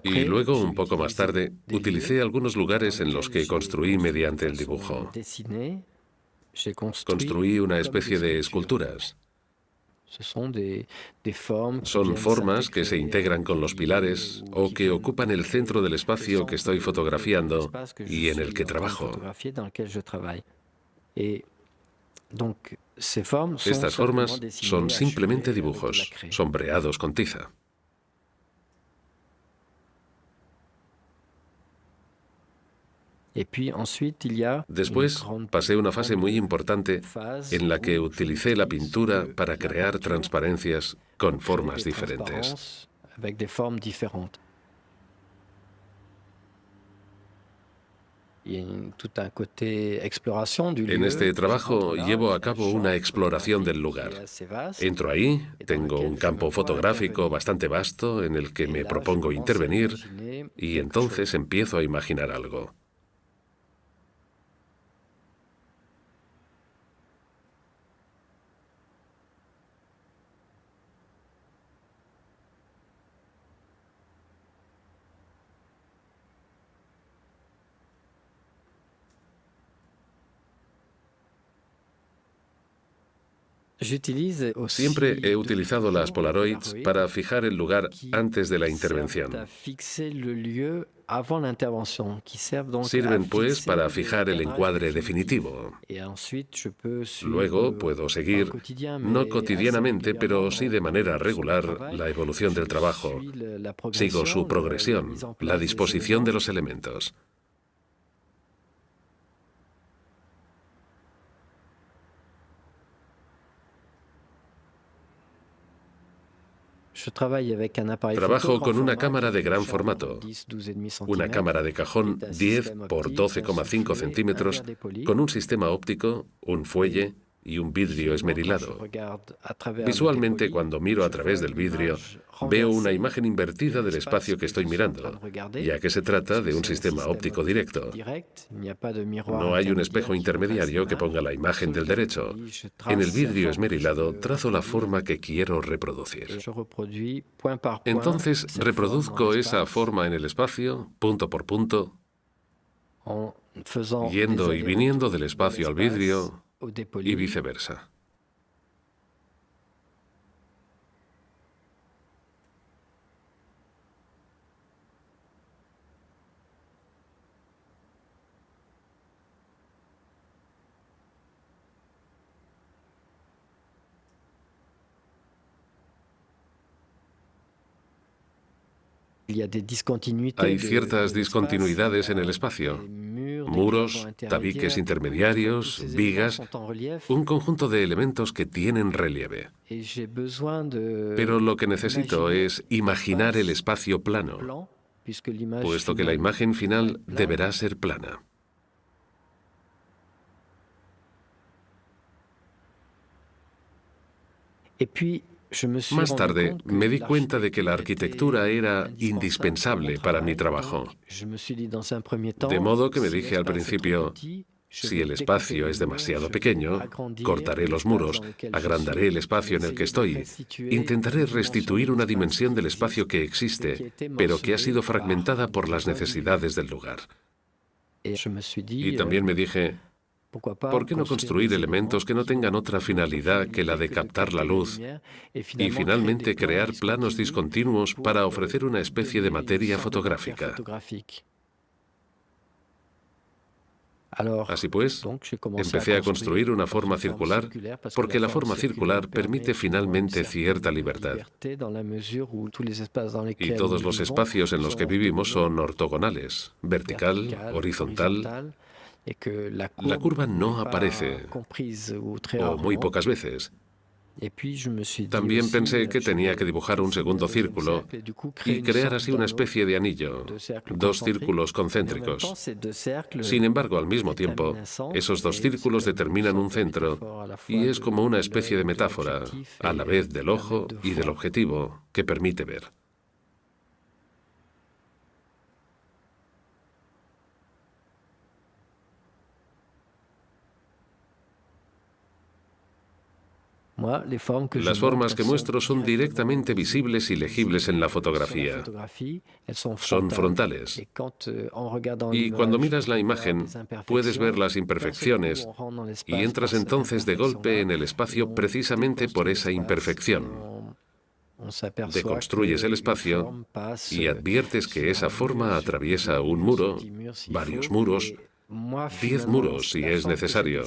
Y luego, un poco más tarde, utilicé algunos lugares en los que construí mediante el dibujo. Construí una especie de esculturas. Son formas que se integran con los pilares o que ocupan el centro del espacio que estoy fotografiando y en el que trabajo. Estas formas son simplemente dibujos, sombreados con tiza. Después pasé una fase muy importante en la que utilicé la pintura para crear transparencias con formas diferentes. En este trabajo llevo a cabo una exploración del lugar. Entro ahí, tengo un campo fotográfico bastante vasto en el que me propongo intervenir y entonces empiezo a imaginar algo. Siempre he utilizado las Polaroids para fijar el lugar antes de la intervención. Sirven, pues, para fijar el encuadre definitivo. Luego puedo seguir, no cotidianamente, pero sí de manera regular, la evolución del trabajo. Sigo su progresión, la disposición de los elementos. Trabajo con una cámara de gran formato, una cámara de cajón 10 por 12,5 centímetros, con un sistema óptico, un fuelle y un vidrio esmerilado. Visualmente, cuando miro a través del vidrio, veo una imagen invertida del espacio que estoy mirando, ya que se trata de un sistema óptico directo. No hay un espejo intermediario que ponga la imagen del derecho. En el vidrio esmerilado trazo la forma que quiero reproducir. Entonces reproduzco esa forma en el espacio, punto por punto, yendo y viniendo del espacio al vidrio y viceversa. Hay ciertas discontinuidades en el espacio. Muros, tabiques intermediarios, vigas, un conjunto de elementos que tienen relieve. Pero lo que necesito es imaginar el espacio plano, puesto que la imagen final deberá ser plana. Más tarde, me di cuenta de que la arquitectura era indispensable para mi trabajo. De modo que me dije al principio, si el espacio es demasiado pequeño, cortaré los muros, agrandaré el espacio en el que estoy, intentaré restituir una dimensión del espacio que existe, pero que ha sido fragmentada por las necesidades del lugar. Y también me dije, ¿por qué no construir elementos que no tengan otra finalidad que la de captar la luz y finalmente crear planos discontinuos para ofrecer una especie de materia fotográfica? Así pues, empecé a construir una forma circular porque la forma circular permite finalmente cierta libertad. Y todos los espacios en los que vivimos son ortogonales, vertical, horizontal. La curva no aparece, o muy pocas veces. También pensé que tenía que dibujar un segundo círculo y crear así una especie de anillo, dos círculos concéntricos. Sin embargo, al mismo tiempo, esos dos círculos determinan un centro y es como una especie de metáfora, a la vez del ojo y del objetivo, que permite ver. Las formas que muestro son directamente visibles y legibles en la fotografía. Son frontales. Y cuando miras la imagen, puedes ver las imperfecciones y entras entonces de golpe en el espacio precisamente por esa imperfección. Deconstruyes el espacio y adviertes que esa forma atraviesa un muro, varios muros, 10 muros si es necesario.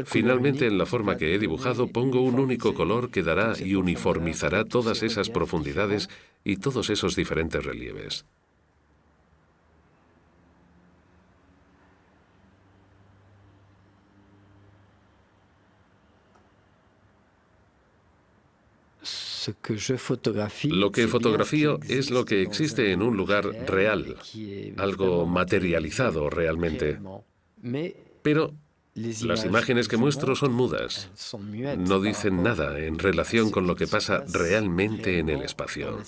Finalmente, en la forma que he dibujado, pongo un único color que dará y uniformizará todas esas profundidades y todos esos diferentes relieves. Lo que fotografío es lo que existe en un lugar real, algo materializado realmente. Pero las imágenes que muestro son mudas. No dicen nada en relación con lo que pasa realmente en el espacio.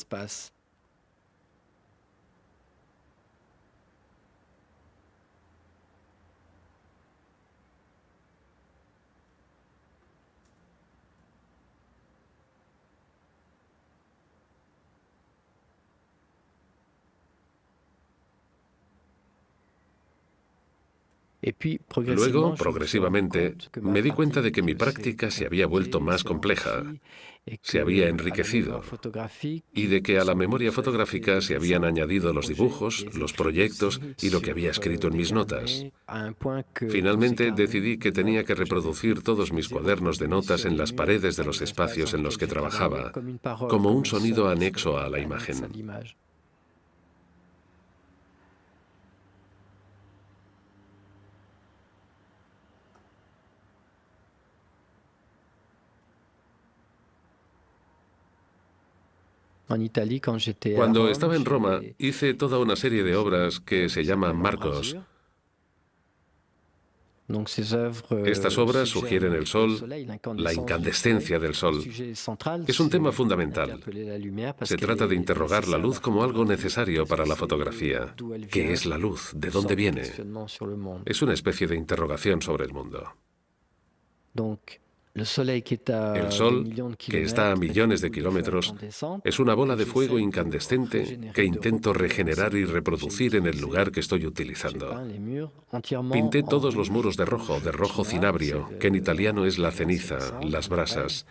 Luego, progresivamente, me di cuenta de que mi práctica se había vuelto más compleja, se había enriquecido, y de que a la memoria fotográfica se habían añadido los dibujos, los proyectos y lo que había escrito en mis notas. Finalmente decidí que tenía que reproducir todos mis cuadernos de notas en las paredes de los espacios en los que trabajaba, como un sonido anexo a la imagen. Cuando estaba en Roma, hice toda una serie de obras que se llaman marcos. Estas obras sugieren el sol, la incandescencia del sol. Es un tema fundamental. Se trata de interrogar la luz como algo necesario para la fotografía. ¿Qué es la luz? ¿De dónde viene? Es una especie de interrogación sobre el mundo. El Sol, que está a millones de kilómetros, es una bola de fuego incandescente que intento regenerar y reproducir en el lugar que estoy utilizando. Pinté todos los muros de rojo cinabrio, que en italiano es la ceniza, las brasas.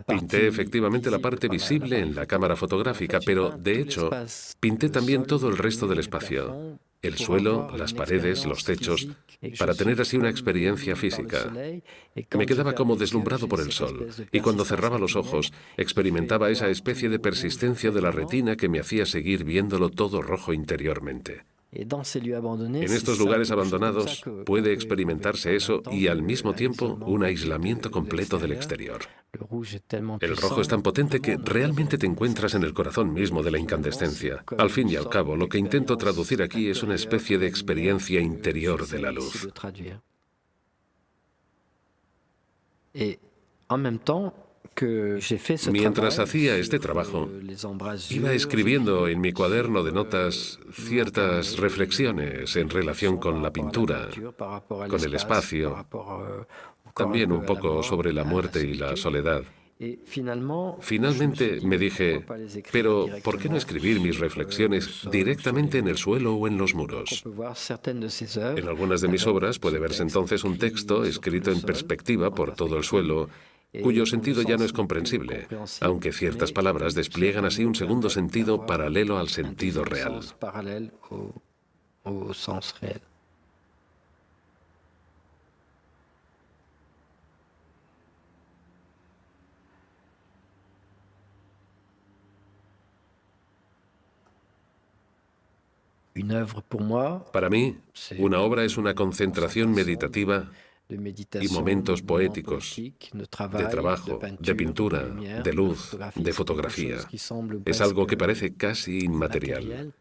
Pinté efectivamente la parte visible en la cámara fotográfica, pero, de hecho, pinté también todo el resto del espacio. El suelo, las paredes, los techos, para tener así una experiencia física. Me quedaba como deslumbrado por el sol, y cuando cerraba los ojos, experimentaba esa especie de persistencia de la retina que me hacía seguir viéndolo todo rojo interiormente. En estos lugares abandonados puede experimentarse eso y al mismo tiempo un aislamiento completo del exterior. El rojo es tan potente que realmente te encuentras en el corazón mismo de la incandescencia. Al fin y al cabo, lo que intento traducir aquí es una especie de experiencia interior de la luz. Mientras hacía este trabajo, iba escribiendo en mi cuaderno de notas ciertas reflexiones en relación con la pintura, con el espacio, también un poco sobre la muerte y la soledad. Finalmente me dije, pero ¿por qué no escribir mis reflexiones directamente en el suelo o en los muros? En algunas de mis obras puede verse entonces un texto escrito en perspectiva por todo el suelo, cuyo sentido ya no es comprensible, aunque ciertas palabras despliegan así un segundo sentido paralelo al sentido real. Para mí, una obra es una concentración meditativa y momentos poéticos, de trabajo, de pintura, de luz, de fotografía. Es algo que parece casi inmaterial.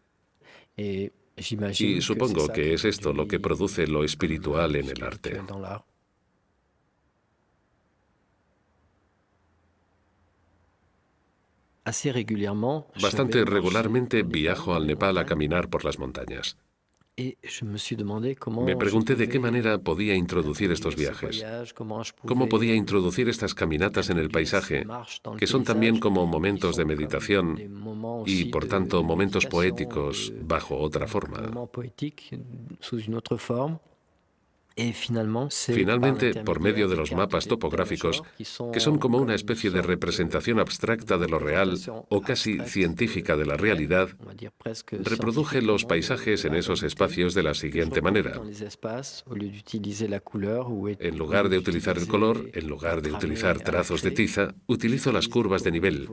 Y supongo que es esto lo que produce lo espiritual en el arte. Bastante regularmente viajo al Nepal a caminar por las montañas. Me pregunté de qué manera podía introducir estos viajes, cómo podía introducir estas caminatas en el paisaje, que son también como momentos de meditación y, por tanto, momentos poéticos bajo otra forma. Finalmente, por medio de los mapas topográficos, que son como una especie de representación abstracta de lo real o casi científica de la realidad, reproduje los paisajes en esos espacios de la siguiente manera. En lugar de utilizar el color, en lugar de utilizar trazos de tiza, utilizo las curvas de nivel,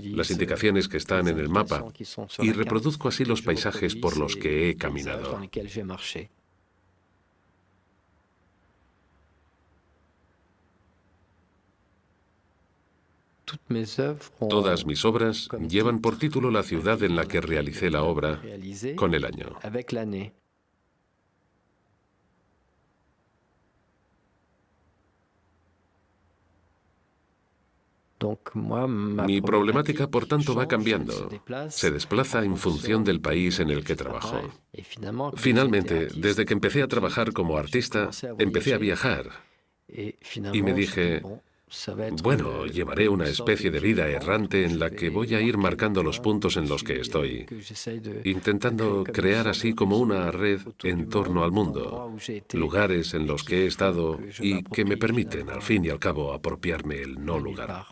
las indicaciones que están en el mapa, y reproduzco así los paisajes por los que he caminado. Todas mis obras llevan por título la ciudad en la que realicé la obra con el año. Mi problemática, por tanto, va cambiando. Se desplaza en función del país en el que trabajo. Finalmente, desde que empecé a trabajar como artista, empecé a viajar y me dije, bueno, llevaré una especie de vida errante en la que voy a ir marcando los puntos en los que estoy, intentando crear así como una red en torno al mundo, lugares en los que he estado y que me permiten, al fin y al cabo, apropiarme el no lugar.